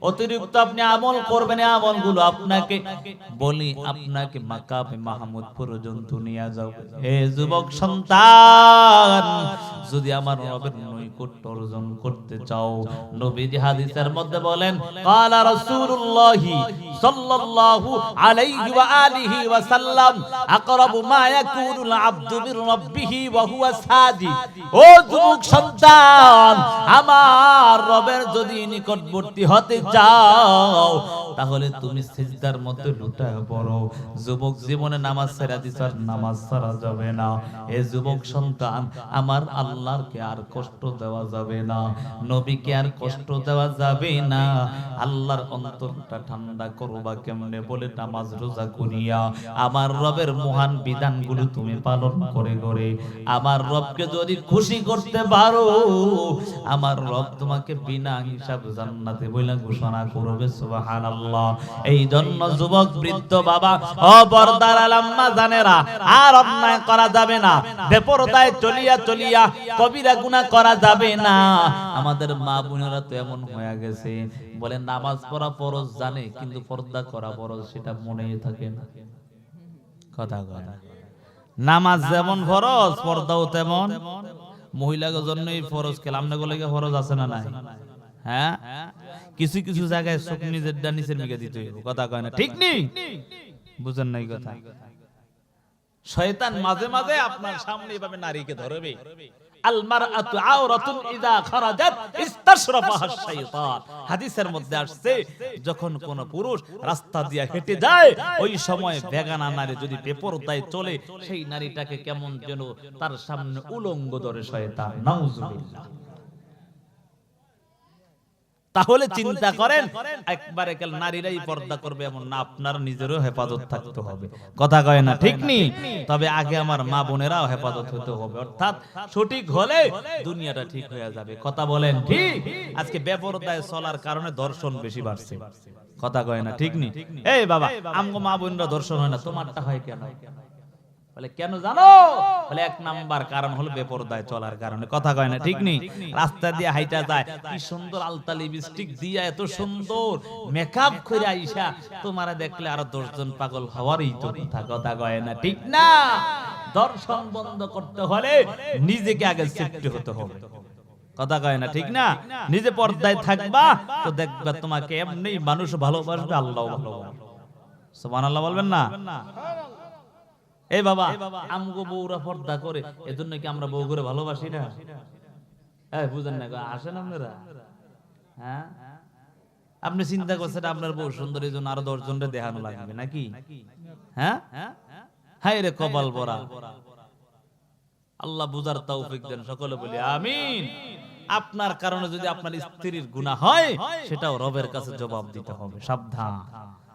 অতিরিক্ত আপনি আমল করবেন, আমলগুলো আপনাকে বলি আপনাকে মাকামে মাহমুদ পর্যন্ত নিয়ে যাও। হে যুবক সন্তান, যদি আমার রবের নৈকট্য অর্জন করতে চাও, নবীজি হাদিসের মধ্যে বলেন ক্বালা রাসূলুল্লাহি সাল্লাল্লাহু আলাইহি ওয়া আলিহি ওয়া সাল্লাম আকরাবু মা ইয়াকুনুল আবদু মির রাব্বিহি ওয়া হুয়া সাজিদ। ও যুবক সন্তান, আমার রবের যদি নিকটবর্তী হতে চাও তাহলে তুমি সিজদার মধ্যে লুটায় পড়ো। যুবক জীবনে নামাজ ছেড়ে দিছ, নামাজ ছাড়া যাবে না। এ যুবক সন্তান, আমার আল্লাহকে আর কষ্ট দেওয়া যাবে না, নবীকে আর কষ্ট দেওয়া যাবে না। আল্লাহর অন্তরটা ঠান্ডা করবা কেমনে? বলে নামাজ রোজা করিয়া আমার রবের মহান বিধানগুলো তুমি পালন করে করে আমার রবকে যদি খুশি করতে পারো, আমার রব তোমাকে বিনা হিসাব জান্নাতে বইলা ঘোষণা করবে। সুবহানাল্লাহ। এই জন্য যুবক বৃদ্ধ বাবা ও পর্দার আম্মা জানেরা, আর অন্যায় করা যাবে না, বেপরদায় চলিয়া চলিয়া কবিরা গুনাহ করা যাবে না। আমাদের মা বোনেরা তো এমন হয়ে গেছে, বলে নামাজ পড়া ফরজ জানে কিন্তু পর্দা করা ফরজ সেটা মনেই থাকে না। কথা কথা, নামাজ যেমন ফরজ পর্দাও তেমন। মহিলাদের জন্যই ফরজ, কেলামনে গলে ফরজ আছে না নাই? হ্যাঁ, কিছু কিছু জায়গায় চোখ নিজের নিচের মিগে দিতে হইব। কথা কয় না? ঠিক নেই? বুঝেন নাই কথা? শয়তান মাঝে মাঝে আপনার সামনে এভাবে নারীকে ধরবে। আল মারআতু আওরাতুন ইযা খারাজাত ইস্তাশরাফাহা শাইতান। হাদিসের মধ্যে আসছে, যখন কোন পুরুষ রাস্তা দিয়ে হেঁটে যায়, ওই সময় বেগানা নারী যদি বেপরদায় চলে, সেই নারীটাকে কেমন যেন তার সামনে উলঙ্গ ধরে শয়তান। নাউজুবিল্লাহ। তাহলে চিন্তা করেন, একবারে কেল নারীরাই পর্দা করবে এমন না, আপনার নিজেরও হেফাজত থাকতে হবে। কথা কয় না? ঠিক নেই? তবে আগে আমার মা বোনেরাও হেফাজত হতে হবে, অর্থাৎ সঠিক হলে দুনিয়াটা ঠিক হয়ে যাবে। কথা বলেন ঠিক? আজকে বেপরদায় চলার কারণে দর্শন বেশি বাড়ছে। কথা কয় না? ঠিক নেই? এই বাবা, আমগো মা বোনরা দর্শন হয় না, তোমারটা হয় কেন? বলে কেন জানো? বলে এক নাম্বার কারণ হলো বেপরদায় চলার কারণে। কথা কয় না? ঠিক নেই? রাস্তা দিয়ে হাইটা যায়, কি সুন্দর আলতা লিপস্টিক দিয়া এত সুন্দর মেকআপ করে আইসা, তোমারে দেখলে আরো 10 জন পাগল হওয়ারই তো কথা। কথা কয় না? ঠিক না? দর্শন বন্ধ করতে হলে নিজেকে আগে সেফটি হতে হবে। কথা কয় না? ঠিক না? নিজে পর্দায় থাকবা তো দেখবা তোমাকে এমনি মানুষ ভালোবাসবে, আল্লাহও ভালোবাসবে। সুবহানাল্লাহ বলবেন না? এই বাবা, আমগো বউরা পর্দা করে, এজন্য কি আমরা বউ করে ভালোবাসি না? এই বুঝেন না? আসেন আপনারা? হ্যাঁ, আপনি চিন্তা করছেন আপনার বউ সুন্দর, এই জন্য আরো 10 জনরে দেখানো লাগবে নাকি? হ্যাঁ, হায় রে কপাল পরা। আল্লাহ বুঝার তৌফিক দেন, সকলে বলি আমিন। আপনার কারণে যদি আপনার স্ত্রীর গুনাহ হয়, সেটাও রবের কাছে জবাব দিতে হবে। সাবধান।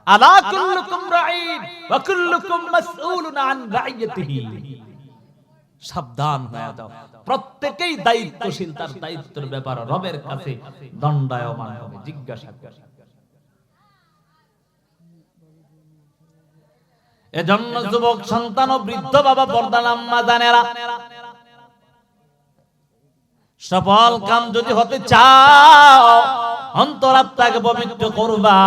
আলা কুল্লুকুম রাঈন ওয়া কুল্লুকুম মাসউলুন আন রাইয়াতিহি। সাবধান হয়ে যাও, প্রত্যেকই দায়িত্বশীল, তার দায়িত্বের ব্যাপার রবের কাছে দণ্ডায়মান হবে, জিজ্ঞাসা করবে। এজন্য যুবক সন্তান ও বৃদ্ধ বাবা, পর্দার আম্মা জানেরা, সফল কাম যদি হতে চাও অন্তরাত্মাকে পবিত্র করবা।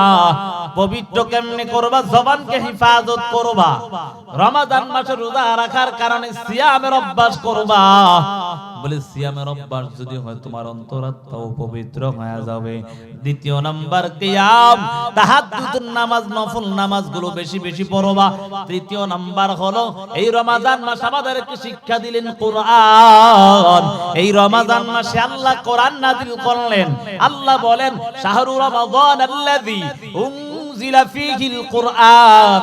পবিত্র কেমনে করবা? জবানকে হিফাজত করবা। রমাদান মাসে রোজা রাখার কারণে সিয়ামের অভ্যাস করবা। বলে সিয়ামের অভ্যাস যদি হয় তোমার অন্তরাত্মাও পবিত্র হয়ে যাবে। দ্বিতীয় নাম্বার কিয়াম, তাহাজ্জুদের নামাজ, নফল নামাজগুলো বেশি বেশি পড়বা। তৃতীয় নাম্বার হলো এই রমাদান মাস আমাদেরকে শিক্ষা দিলেন কোরআন। এই রমাদান মাসে আল্লাহ কোরআন নাযিল করলেন। আল্লাহ বলেন শাহরু রমাদান আল্লাযী উনজিলা ফীহিল কোরআন।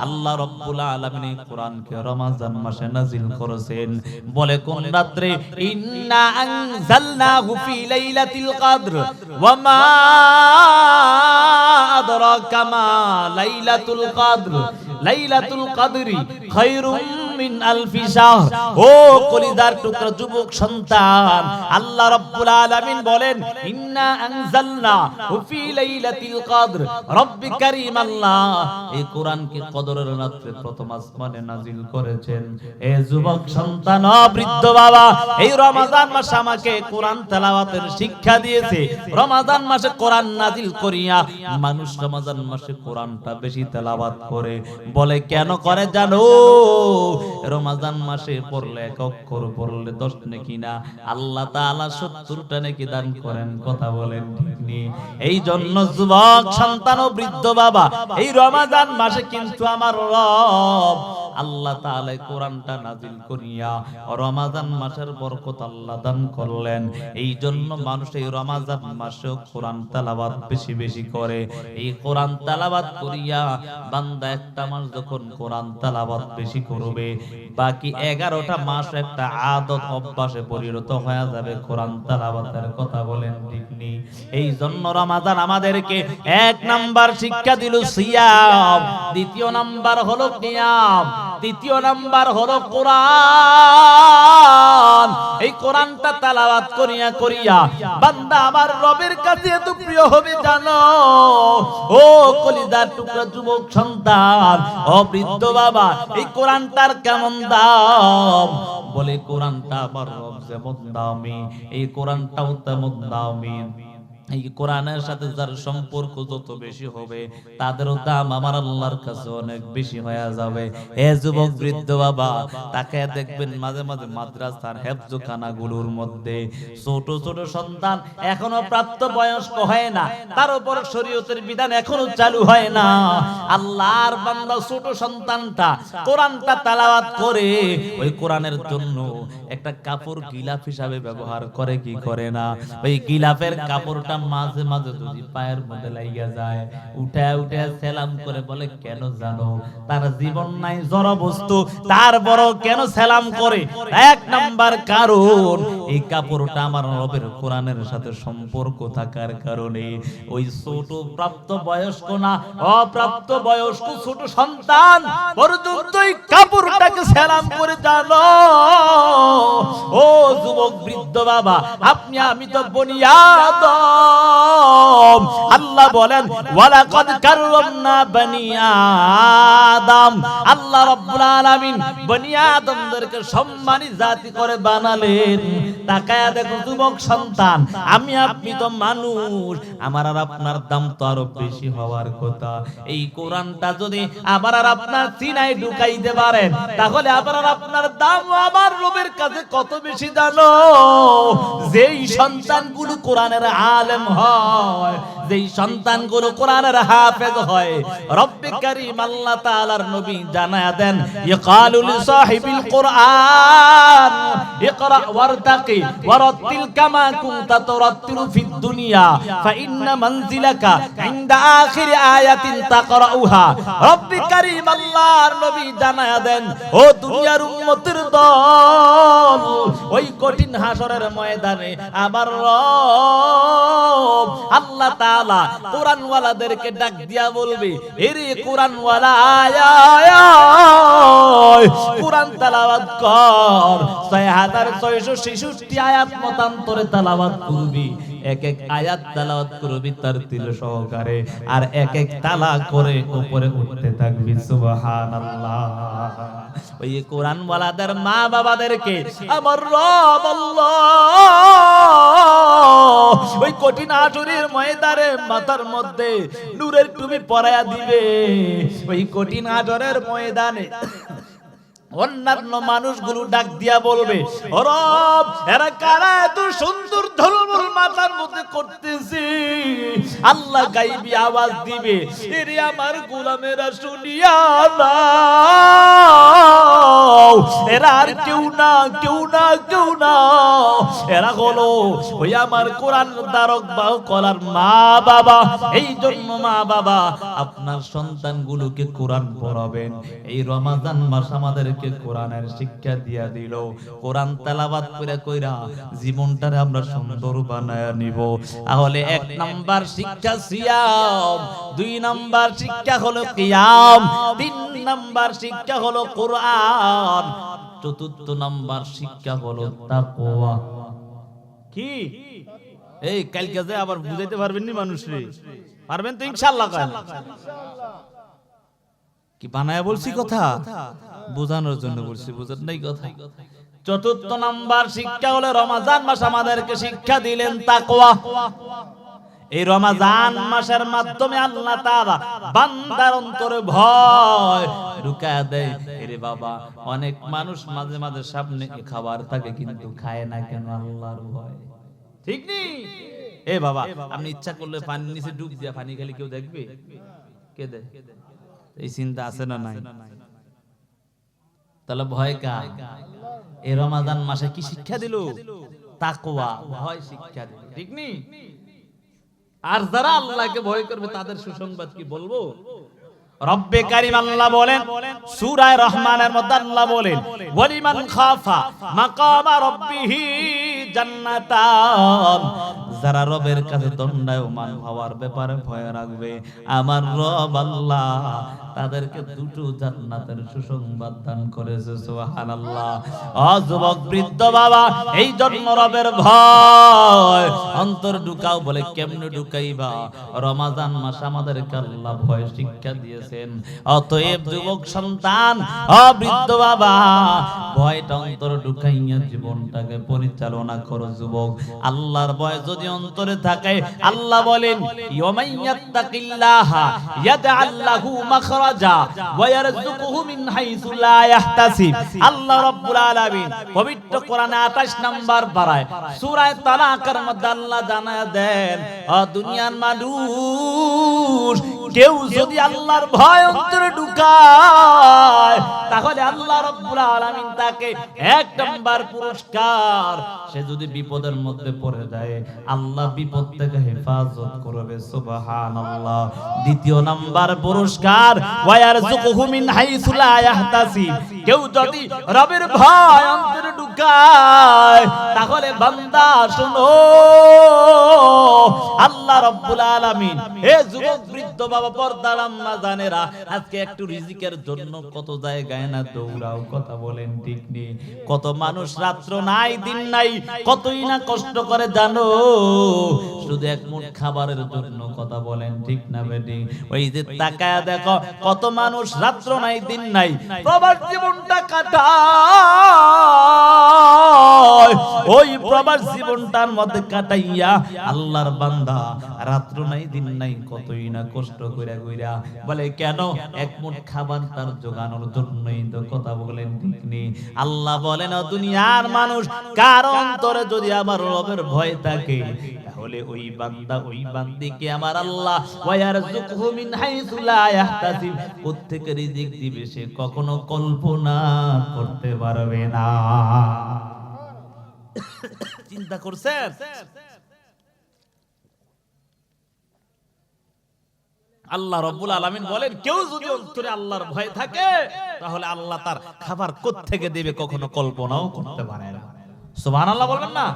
আল্লাহ রাব্বুল আলামিন কোরআনকে রমাদান মাসে নাযিল করেছেন। বলে কোন রাত্রে? ইন্না আনজালনাহু ফি লাইলাতিল কদর ওয়া মা আদরাকা মা লাইলাতুল কদর। লাইলাতুল কদরি খায়রুম মিন আলফি শাহর। ও কলিজার টুকরা যুবক সন্তান, আল্লাহ রাব্বুল আলামিন বলেন ইন্না আনজালনা ফি লাইলাতিল কদর। রব্বি কারীম আল্লাহ এই কোরআনকে কদরের রাতে প্রথম আসমানে নাযিল করেছেন। এ যুবক সন্তান, বৃদ্ধ বাবা, এই রমাদান মাসে আমাকে কোরআন তেলাওয়াতের শিক্ষা দিয়েছে। রমাদান মাসে কোরআন নাযিল করিয়া মানুষ রমাদান মাসে কোরআনটা বেশি তেলাওয়াত করে। বলে কেন করে জানো? রমাদান মাসে পড়লে এক অক্ষর পড়লে 10 নেকি না, আল্লাহ তাআলা 70টা নেকি দান করেন। কথা বলেন ঠিক নেই? এই জন্য যুবক সন্তান ও বৃদ্ধ বাবা, এই রমাদান মাসে কিন্তু আমার রব আল্লাহ তাআলা কোরআনটা নাযিল করিয়া রমাদান মাসের বরকত আল্লাহ দান করলেন। এই জন্য মানুষ এই রমাদান মাসেও কোরআন তেলাওয়াত বেশি বেশি করে। এই কোরআন তেলাওয়াত করিয়া বান্দা একটা মাস যখন কোরআন তেলাওয়াত বেশি করবে, বাকি 11টা মাস একটা আদত অভ্যাসে পরিণত হয়ে যাবে কোরআন তেলাওয়াতের। কথা বলেন ঠিক নেই? এই জন্য রমাদান আমাদেরকে 1 নাম্বার শিক্ষা দিল সিয়াম, দ্বিতীয় নাম্বার হলো কিয়াম, তৃতীয় নাম্বার হলো কোরআন। এই কোরআনটা তেলাওয়াত করিয়া করিয়া বান্দা আমার রবের কাছে এত প্রিয় হবে জানো? ও কলিজার টুকরা যুবক সন্তান, ও বৃদ্ধ বাবা, এই কোরআনটার কেমন দাম? বলে কোরআনটা আমার রব যেমন দামি, এই কোরআনটাও তেমন দামি। এই কোরআনের সাথে যার সম্পর্ক যত বেশি হবে তাদেরও দাম আমার আল্লাহর কাছে অনেক বেশি হয়ে যাবে। এ যুবক বৃদ্ধ বাবা, তাকে দেখবেন মাঝে মাঝে মাদ্রাসার হেফজখানাগুলোর মধ্যে ছোট ছোট সন্তান এখনো প্রাপ্ত বয়স্ক হয় না, তার উপর শরীয়তের বিধান এখনো চালু হয় না। আল্লাহর বান্দা ছোট সন্তানটা কোরআনটা তেলাওয়াত করে ওই কোরআনের জন্য একটা কাপড় গিলাফ হিসাবে ব্যবহার করে কি করে না? ওই গিলাফের কাপড়টা মাঝে মাঝে যদি পায়ের মধ্যে লাগিয়া যায়, উঠে উঠে সালাম করে বলে কেন জানো? তার জীবন নাই জড় বস্তু, তার বড় কেন সালাম করে? 1 নাম্বার কারণ এই কাপড়টা আমার রবের কোরআনের সাথে সম্পর্ক থাকার কারণে। ওই ছোট প্রাপ্ত বয়স্ক না, অপ্রাপ্ত বয়স্ক ছোট সন্তান পর্যন্ত এই কাপড়টাকে সালাম করে জানো? ও যুবক বৃদ্ধ বাবা, আপনি আমি তো বনি আদম। আল্লাহ বলেন ওয়ালাকাদ কাররামনা বনি আদম। আল্লাহ রাব্বুল আলামিন বনি আদমদেরকে সম্মানী জাতি করে বানালেন। তাকায়া দেখো যুবক সন্তান, আমি আপনি তো মানুষ, আমার আর আপনার দাম তো আরো বেশি হওয়ার কথা। এই কোরআনটা যদি আমার আর আপনার সিনায় ঢুকাইতে পারেন, তাহলে আমার আর আপনার দাম আমার রবের কাছে কত বেশি জানো? যেই সন্তানগুলো কোরআনের আলেম হয়, যেই সন্তানগুলো কোরআনের হাফেজ হয়, রব্বে কারীম আল্লাহ তাআলার নবী জানায়া দেন ইয়াকালু লিসাহিবিল কোরআন ইকরা ওয়ারতাকি ওয়ারাতিল কামা কুনতা তুরাতিলু ফিদ দুনিয়া ফাইন্না মানজিলাকা ইনদা আখির আয়াতিন তাকরাউহা। রব্বে কারীম আল্লাহর নবী জানায়া দেন, ও দুনিয়ার উম্মতের দল, ওই কঠিন হাসরের ময়দানে আমার রব আল্লাহ তাআলা কোরআনওয়ালাদেরকে ডাক দিয়া বলবে, এরে কোরআনওয়ালা আয় আয়, কোরআন তেলাওয়াত কর। 6666 আয়াত মতান্তরে তেলাওয়াত করবি, এক এক আয়াত তেলাওয়াত করবি তারতিল সহকারে, আর এক এক তালা করে উপরে উঠতে থাকবি। সুবহানাল্লাহ। ওই কোরআন ওয়ালাদের মা বাবাদেরকে আমার রব আল্লাহ ওই কঠিন হাসরের ময়দানে মাথার মধ্যে নূরের টুপি পরায়া দিবে। ওই কঠিন হাসরের ময়দানে অন্যান্য মানুষগুলো ডাক দিয়া বলবে, ও রব, এরা কারা এত সুন্দর ধর্মর মাথার মধ্যে করতেছে? আল্লাহ গাইবি আওয়াজ দিবে, এরে আমার গোলামেরা শুনিয়া নাও, এরা আর কেউ না, কেউ না, কেউ না, এরা হলো ওই আমার কোরআন দ্বারক বাহক কলার মা বাবা। এই জন্য মা বাবা আপনার সন্তানগুলোকে কোরআন পড়াবেন। এই রমাদান মাস আমাদের কোরআনের শিক্ষা দিয়া দিল। কোরআন তেলাওয়াত করে কইরা জীবনটারে আমরা সুন্দর বানায়া নিব। তাহলে 1 নাম্বার শিক্ষা সিয়াম, 2 নাম্বার শিক্ষা হলো কিয়াম, 3 নাম্বার শিক্ষা হলো কোরআন, 4th নাম্বার শিক্ষা হলো তাকওয়া। কি এই কালকে যে আবার বুঝাইতে পারবেন নি মানুষরে? পারবেন তো ইনশাআল্লাহ? কি বানায়া বলছি কথা? বোঝানোর জন্য বলছি, বুঝেন নাই কথা। 4th নাম্বার শিক্ষা হলো রমজান মাস আমাদেরকে শিক্ষা দিলেন তাকওয়া। এই রমজান মাসের মাধ্যমে আল্লাহ তাআলা বান্দার অন্তরে ভয় ঢুকায় দেয়। এরে বাবা, অনেক মানুষ মাঝে মাঝে সামনে খাবার থাকে কিন্তু খায় না কেন? আল্লাহর ভয়। ঠিক নেই? এ বাবা, আপনি ইচ্ছা করলে পানির নিচে ডুব দিয়া পানি খেলে কেউ দেখবে? কে দেয়? এই চিন্তা আছে না নাই? তাহলে ভয় কার? এই রমাদান মাসে কি শিক্ষা দিল? তাকওয়া, ভয় শিক্ষা দিল। ঠিক নি? আর যারা আল্লাহকে ভয় করবে তাদের সুসংবাদ কি বলবো? রব্বে কারীম আল্লাহ বলেন সূরা রহমানের মধ্যে, আল্লাহ বলেন ওয়ালিমান খাফা মাকামা রাব্বিহি জান্নাতান। যারা রবের কাছে দণ্ডায়মান হওয়ার ব্যাপারে ভয় রাখবে, আমার রব আল্লাহ তাদেরকে 2টো জান্নাতের সুসংবাদ দান করেছে। সুবহানাল্লাহ। ও যুবক বৃদ্ধ বাবা, এই জন্য রবের ভয় অন্তর ঢুকাও। বলে কেমনে ঢুকাইবা? রমাদান মাস আমাদেরকে আল্লাহ ভয় শিক্ষা দিয়েছেন। অতএব যুবক সন্তান, ও বৃদ্ধ বাবা, ভয়টা অন্তর ঢুকাইয়া জীবনটাকে পরিচালনা করো। যুবক, আল্লাহর ভয় যদি অন্তরে থাকে, আল্লাহ বলেন ইয়ামাইয়াত্তাকিল্লাহা ইয়াজআল লাহু মাখরাজা ওয়া ইয়ারযুকুহু মিন হাইসু লা ইয়াহতাসিব। আল্লাহ রাব্বুল আলামিন পবিত্র কোরআনে 28 নাম্বার পারায় সূরা তালাকের মধ্যে আল্লাহ জানায়া দেন, ও দুনিয়ার মানুষ, কেউ যদি আল্লাহর ভয় অন্তরে ঢুকায় তাহলে আল্লাহ রাব্বুল আলামিন তাকে 1 নাম্বার পুরস্কার, সে যদি বিপদের মধ্যে পড়ে যায় আল্লাহ বিপদ থেকে হেফাজত করবে। সুবহানাল্লাহ। 2 নাম্বার পুরস্কার ওয়া ইয়ারযুকুহু মিন হাইসু লা ইয়াহতাসিব। কেউ যদি রবের ভয় অন্তরে ঢুকায় তাহলে বান্দা শুনো, আল্লাহ রাব্বুল আলামিন, হে যুবক বৃদ্ধ বাবা, পর্দার আম্মা জানেরা, আজকে একটু রিজিকের জন্য কত জায়গায় না দৌড়াও। কথা বলেন ঠিক নেই? কত মানুষ রাত্র নাই দিন নাই কতই না কষ্ট করে জানো, শুধু 1 মুঠ খাবারের জন্য। কথা বলেন ঠিক না বেটি? ওই যে তাকায়া দেখো, কত মানুষ রাত্র নাই দিন নাই প্রবাস জীবনটা কাটায়। ওই প্রবাস জীবনটার মধ্যে কাটাইয়া আল্লাহর বান্দা রাত্র নাই দিন নাই কতই না কষ্ট কইরা কইরা বলে কেন? 1 মুঠ খাবার তার জোগানোর জন্যই তো। কথা বলেন ঠিক নেই? আল্লাহ বলেন, দুনিয়ার মানুষ, কার অন্তরে যদি আমার রবের ভয় থাকে তাহলে ওই বান্দা ওই বান্দিকে আমার আল্লাহ ওয়া ইয়ারযুকুহু মিন হাইসু লা ইয়াহতাসিব, কোত্থেকে রিজিক দিবে সে কখনো কল্পনা করতে পারবে না। চিন্তা করছেন? আল্লাহ রাব্বুল আলামিন বলেন, কেউ যদি অন্তরে আল্লাহর ভয় থাকে তাহলে আল্লাহ তার খাবার কোত্থেকে দেবে কখনো কল্পনাও করতে পারে না। সুবহানাল্লাহ বলবেন না?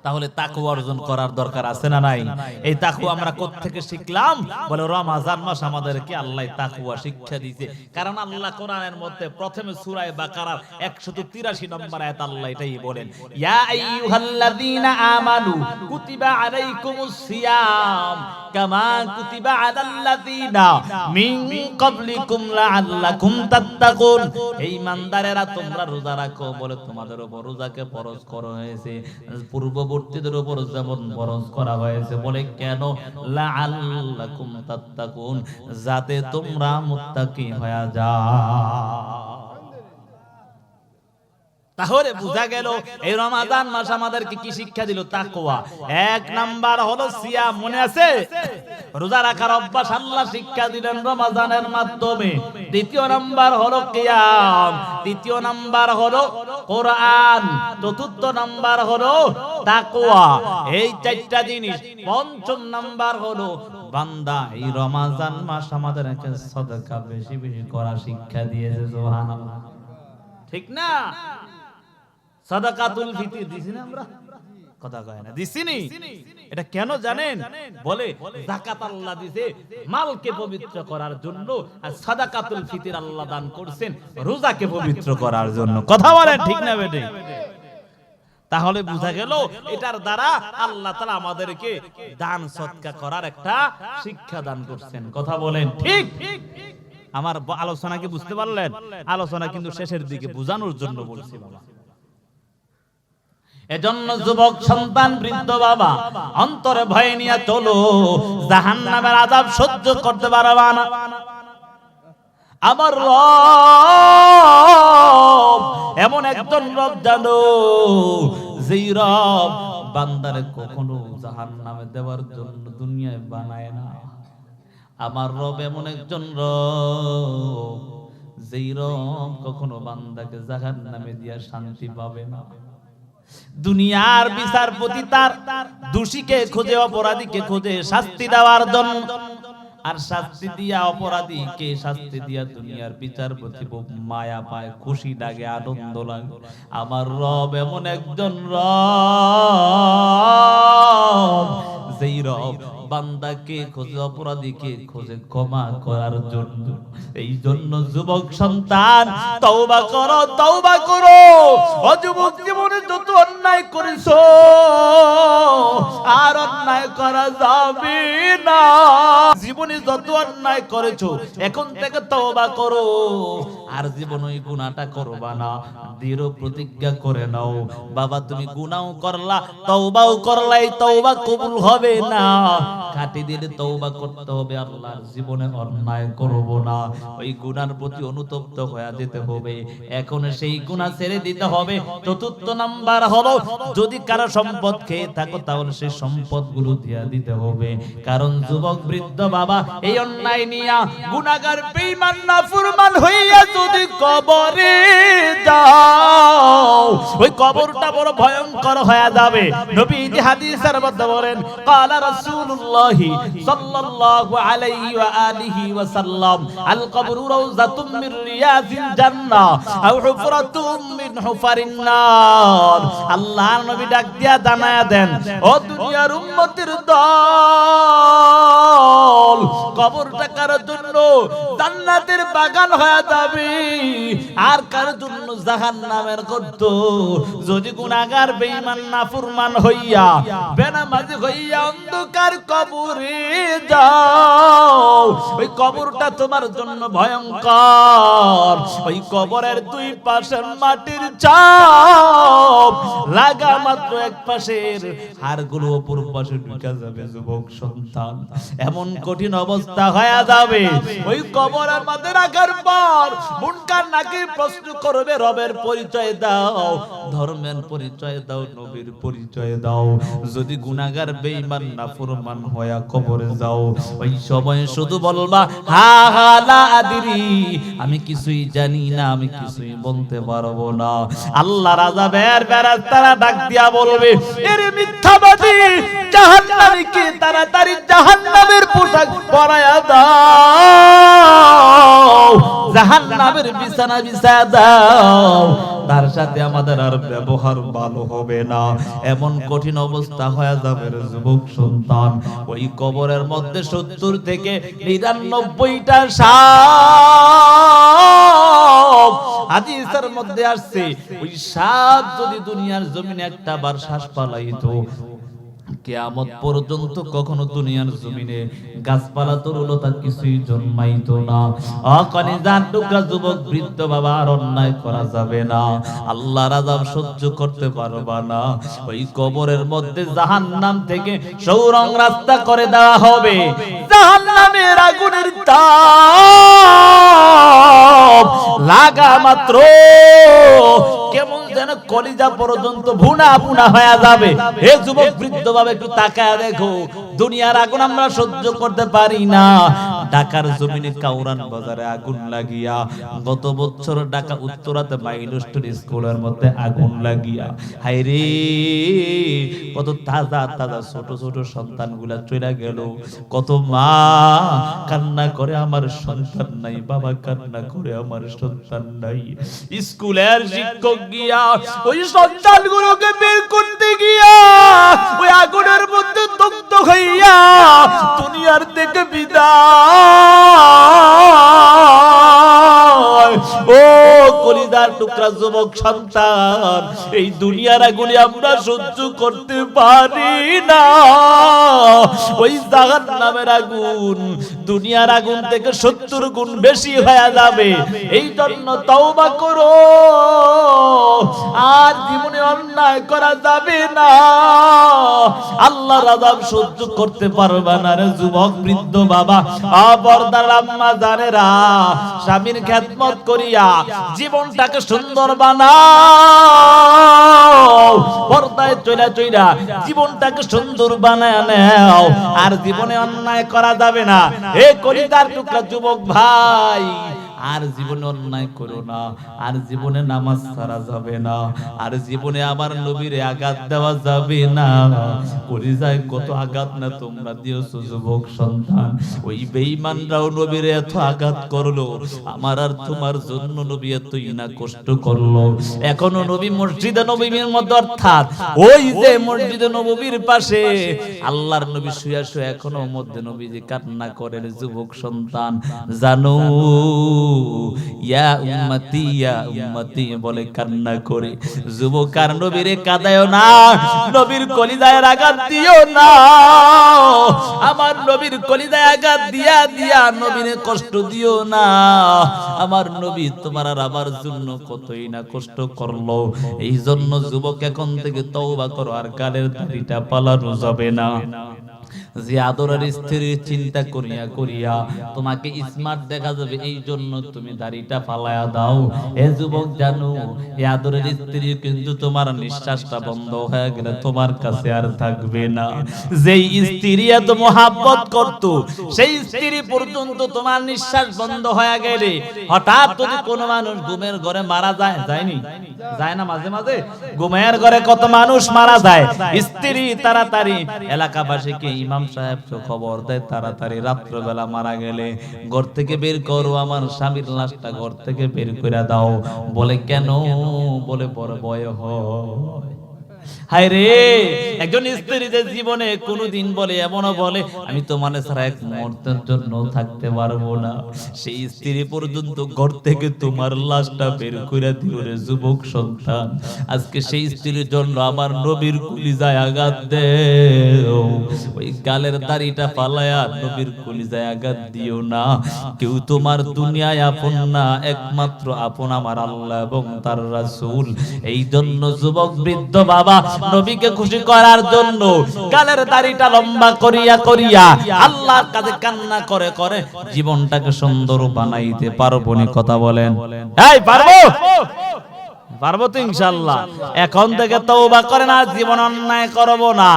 তাহলে তাকওয়া অর্জন করার দরকার আছে না নাই? এই তাকওয়া আমরা কোত্থেকে শিখলাম? বলে রমজান মাস আমাদেরকে আল্লাহ তাকওয়া শিক্ষা দিয়েছে। কারণ আল্লাহ কোরআনের মধ্যে প্রথমে সূরা বাকারার 183 নম্বর আয়াত আল্লাহ এটাই বলেন, ইয়া আইয়ুহাল্লাযীনা আমানু কুতিবা আলাইকুমুস সিয়াম। কামা কুতিবা আলাল্লাযিনা মিন ক্বাবলিকুম লাআল্লাকুম তাত্তাকুন। এই ইমানদারেরা তোমরা রোজা রাখো বলে তোমাদের উপর রোজাকে ফরজ করা হয়েছে, পূর্ববর্তীদের উপর যেমন ফরজ করা হয়েছে। বলে কেন? লাআল্লাকুম তাত্তাকুন, যাতে তোমরা মুত্তাকি হয়ে যাও। তাহলে বোঝা গেল এই রমাদান মাস আমাদেরকে কি শিক্ষা দিল? তাকওয়া। এক নাম্বার হলো সিয়াম, মনে আছে? রোজা রাখার অভ্যাস আল্লাহ শিক্ষা দিলেন রমাদানের মাধ্যমে। দ্বিতীয় নাম্বার হলো কিয়াম, তৃতীয় নাম্বার হলো কোরআন, চতুর্থ নাম্বার হলো তাকওয়া। এই চারটা জিনিস। পঞ্চম নাম্বার হলো বান্দা এই রমাদান মাস আমাদেরকে সাদাকা বেশি বেশি করা শিক্ষা দিয়েছে। সুবহানাল্লাহ, ঠিক না? সাদাকাতুল ফিতর দিছি না আমরা? কথা কয় না, দিছিনি? এটা কেন জানেন? বলে যাকাত আল্লাহ দিয়েছে মালকে পবিত্র করার জন্য, আর সাদাকাতুল ফিতর আল্লাহ দান করছেন রোজাকে পবিত্র করার জন্য। কথা বলেন ঠিক না বেটে? তাহলে বোঝা গেল এটার দ্বারা আল্লাহ তাআলা আমাদেরকে দান সদকা করার একটা শিক্ষা দান করছেন। কথা বলেন ঠিক? আমার আলোচনা কি বুঝতে পারলেন? আলোচনা কিন্তু শেষের দিকে বোঝানোর জন্য বলছি বাবা। এজন্য যুবক সন্তান, বৃদ্ধ বাবা, অন্তরে ভয় নিয়ে চলো, জাহান্নামের আযাব সহ্য করতে পারবা না। আমার রব এমন একজন রব জানো, যেই রব বান্দারে কখনো জাহান্নামে দেওয়ার জন্য দুনিয়ায় বানায় না। আমার রব এমন একজন রব, যেই রব কখনো বান্দাকে জাহান্নামে দিয়া শান্তি পাবে না। দুনিয়ার বিচারপতি তার দোষীকে খোঁজে, অপরাধীকে খোঁজে শাস্তি দেওয়ার জন্য, আর শাস্তি দিয়া অপরাধীকে শাস্তি দিয়া দুনিয়ার বিচারপতি খুব মায়া পায়, খুশি লাগে, আনন্দ লাগে। আমার রব এমন একজন রব, যেই রব বান্দাকে খোঁজে, অপরাধীকে খোঁজে ক্ষমা করার জন্য। এই জন্য যুবক সন্তান তওবা করো, তওবা করো। ও যুবক, জীবনে যত অন্যায় করেছো আর অন্যায় করা যাবে না। জীবনে যত অন্যায় করেছো এখন থেকে তওবা করো, আর জীবনে ওই গুনাহটা করবা না। দৃঢ় প্রতিজ্ঞা করে নাও, বাবা তুমি গুনাহও করলা, তওবাও করলা, এই তওবা কবুল হবে না। খাঁটি দিলে তওবা করতে হবে, আল্লাহর জীবনে অন্যায় করব না। ওই গুনার প্রতি অনুতপ্ত হয়ে যেতে হবে, এখন সেই গুনাহ ছেড়ে দিতে হবে। চতুর্থ নাম্বার হলো, যদি কারো সম্পদ খেয়ে থাকো তাহলে সেই সম্পদগুলো দিয়ে দিতে হবে। কারণ যুবক, বৃদ্ধ বাবা, এই অন্যায় নিয়া গুনাহগার বেঈমান নাফরমান হইয়া যদি কবরে যাও, ওই কবরটা বড় ভয়ঙ্কর হয়ে যাবে। নবীজি হাদিসের মধ্যে বলেন, ক্বালা রাসূলুল্লাহ সাল্লাল্লাহু আলাইহি ওয়া আলিহি ওয়া সাল্লাম, আল কবরু রাউযাতুম মির রিয়াজিল জান্নাহ আও হুফরাতুম মিন হুফারিন নার। আল্লাহর নবী ডাক দিয়া জানায়া দেন, ও দুনিয়ার উম্মতের দল, কবরটা কার জন্য জান্নাতের বাগান হয়ে যাবে, আর কার জন্য জাহান্নামের গর্ত। যদি গুনাহগার বেঈমান নাফরমান হইয়া বেনামাজি হইয়া অন্ধকার কবরে যাও, ওই কবরটা তোমার জন্য ভয়ঙ্কর। ওই কবরের দুই পাশের মাটির চাপ লাগা মাত্র এক পাশের হাড়গুলো অপর পাশে ঢুকে যাবে। যুবক সন্তান, এমন কঠিন অবস্থা হয়ে যাবে, ওই কবরের মধ্যে রাখার পর মুনকার নাকির প্রশ্ন করবে, রবের পরিচয় দাও, ধর্মের পরিচয় দাও, নবীর পরিচয় দাও। যদি গুনাহগার বেঈমান নাফরমান হয়া কবরে যাও, ওই সময় শুধু বলবা, হা হা লা আদরি, আমি কিছুই জানি না, আমি কিছুই বলতে পারবো না। আল্লাহর আযাবের ফেরেশতারা ডাক দিয়া বলবে, এরে মিথ্যাবাদী, জাহান্নামীকে তাড়াতাড়ি জাহান্নামের পোশাক পরায়া দাও, জাহান্নামের বিছানা বিছায়া দাও, তার সাথে আমাদের আর ব্যবহার ভালো হবে না। এমন কঠিন অবস্থা হয়ে যাবে যুবক সন্তান। ওই কবরের মধ্যে 70 থেকে 99টা সাপ, হাদিসের মধ্যে আসছে, ওই সাপ যদি দুনিয়ার জমিনে একটা বার শ্বাস ফালাইতো কিয়ামত পর্যন্ত কখনো দুনিয়ার জমিনে গাছপালা তরুলতা কিছুই জন্মাইতো না। কলিজার টুকরা যুবক বৃদ্ধ বাবা, আর অন্যায় করা যাবে না, আল্লাহর আযাব সহ্য করতে পারবা না। ওই কবরের মধ্যে জাহান্নাম থেকে সৌরং রাস্তা করে দেওয়া হবে। জাহান্নামের আগুনের তাপ লাগা মাত্র কেমন যেন কলিজা পর্যন্ত ভুনা ভুনা হয়ে যাবে। হে যুবক বৃদ্ধ বাবা, একটু তাকায় দেখো, দুনিয়ার আগুন আমরা সহ্য করতে পারি না। ঢাকার জমিনে কাউরান বাজারে আগুন লাগিয়া, গত বছর ঢাকা উত্তরাতে মাইলস্টোন স্কুলের মধ্যে আগুন লাগিয়া, হায়রে কত তাজা তাজা ছোট ছোট সন্তানগুলা চলে গেল। কত মা কান্না করে আমার সন্তান নাই, বাবা কান্না করে আমার সন্তান নাই। স্কুলের শিক্ষক গিয়া ওই সন্তানগুলোকে বের করতে গিয়া ওই আগুনের মধ্যে দগ্ধ হইয়া দুনিয়ার থেকে বিদায়। ও কলিজার টুকরা যুবক সন্তান, এই দুনিয়ার আগুনে আমরা সহ্য করতে পারি না। ওই জাহান্নামের আগুন দুনিয়ার আগুন থেকে 70 গুণ বেশি হয়ে যাবে। এই জন্য তওবা করো, আর জীবনে অন্যায় করা যাবে না। আল্লাহর আযাব সহ্য করতে পারবে না রে যুবক বৃদ্ধ বাবা। পর্দার আম্মা জানেরা, স্বামীর খেদমত করিয়া জীবনটাকে সুন্দর বানাও। পর্দায় চইলা চইলা জীবনটাকে সুন্দর বানায় নাও, আর জীবনে অন্যায় করা যাবে না। হে কলিজার টুকরা যুবক ভাই, আর জীবনে অন্যায় করো না, আর জীবনে নামাজ ছাড়া যাবে না, আর জীবনে আমার নবীরে আঘাত দেওয়া যাবে না। কলিজায় কত আঘাত না তোমরা দিয়েছো যুবক সন্তান। ওই বেঈমানরাও নবীরে এত আঘাত করলো, আমার আর তোমার জন্য নবী এতই না কষ্ট করলো। এখনো নবী মসজিদে নববীর মধ্যে, অর্থাৎ ওই যে মসজিদে নববীর পাশে আল্লাহর নবী শুয়ে শুয়ে এখনো মধ্যে নবীজি কান্না করেন। যুবক সন্তান জানো, ইয়া উম্মতি ইয়া উম্মতি বলে কান্না করে। যুবক আর নবীরে কাঁদায়ও না, নবীর কলিজায় আঘাত দিও না। আমার নবীর কলিজায় আঘাত দিয়া দিয়া নবীরে কষ্ট দিও না। আমার নবী তোমার আর আমার জন্য কতই না কষ্ট করলো। এই জন্য যুবক এখন থেকে তওবা করো, আর গালের দাড়িটা পালানো যাবে না। যে আদরের স্ত্রীর চিন্তা করিয়া করিয়া তোমাকে স্মার্ট দেখা যাবে, এই জন্য তুমি দাড়িটা ফালায়া দাও। এ যুবক জানো, এই আদরের স্ত্রী কিন্তু তোমার নিঃশ্বাসটা বন্ধ হয়ে গেলে তোমার কাছে আর থাকবে না। যেই স্ত্রী এত মহাব্বত করতো, সেই স্ত্রী পর্যন্ত তোমার নিঃশ্বাস বন্ধ হয়ে গেলে, হঠাৎ যদি কোনো মানুষ ঘুমের ঘরে মারা যায়, যায়নি যায় না মাঝে মাঝে ঘুমের ঘরে কত মানুষ মারা যায়, স্ত্রী তাড়াতাড়ি এলাকাবাসীকে ইমাম সাহেব খবর দেয়, তাড়াতাড়ি রাত্রবেলা মারা গেলে ঘর থেকে বের করো, আমার স্বামীর লাশটা ঘর থেকে বের করে দাও। বলে কেন? বলে বড় ভয় হয়। হায় রে, একজন স্ত্রী যে জীবনে কোনদিন বলে, এমনও বলে আমি তোমার ছাড়া এক মুহূর্তের জন্য থাকতে পারবো না, সেই স্ত্রী পর্যন্ত ঘর থেকে তোমার লাশটা বের করে দিল রে যুবক সন্তান। আজকে সেই স্ত্রীর জন্য আমার নবীর কলিজায় আঘাত দেও। ওই গালের দাড়িটা ফালায়া নবীর কলিজায় আঘাত দিও না। কেউ তোমার দুনিয়ায় আপন না, একমাত্র আপন আমার আল্লাহ এবং তার রাসূল। এই জন্য যুবক বৃদ্ধ বাবা, নবীকে খুশি করার জন্য গালের দাড়িটা লম্বা করিয়া করিয়া আল্লাহর কাছে কান্না করে করে জীবনটাকে সুন্দর বানাইতে পারবো নি? কথা বলেন, এই পারবো? পারবো তো ইনশাআল্লাহ। এখন থেকে তওবা করেন, আর জীবন অন্যায় করব না,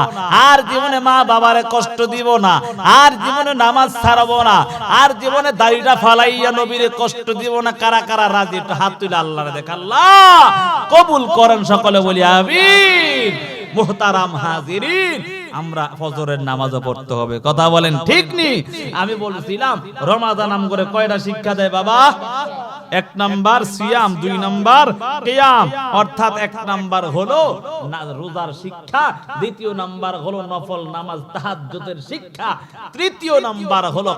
আর জীবনে মা বাবারে কষ্ট দিব না, আর জীবনে নামাজ ছাড়বো না, আর জীবনে দাড়িটা ফালাইয়া নবীরে কষ্ট দিব না। কারা কারা রাজি? একটু হাত তুলে আল্লাহরে দেখ, আল্লাহ কবুল করেন। সকলে বলি আমিন। মুহতারাম হাজিরিন, আমরা ফজরের নামাজও পড়তে হবে। কথা বলেন ঠিক নি? আমি বলছিলাম রমাদান নাম করে কয়টা শিক্ষা দেয় বাবা? 1 নাম্বার সিয়াম, 2 নাম্বার কিয়াম, অর্থাৎ 1 নাম্বার হলো রোজার শিক্ষা, 2 নাম্বার হলো নফল নামাজ তাহাজ্জুদের শিক্ষা, 3 নাম্বার হলো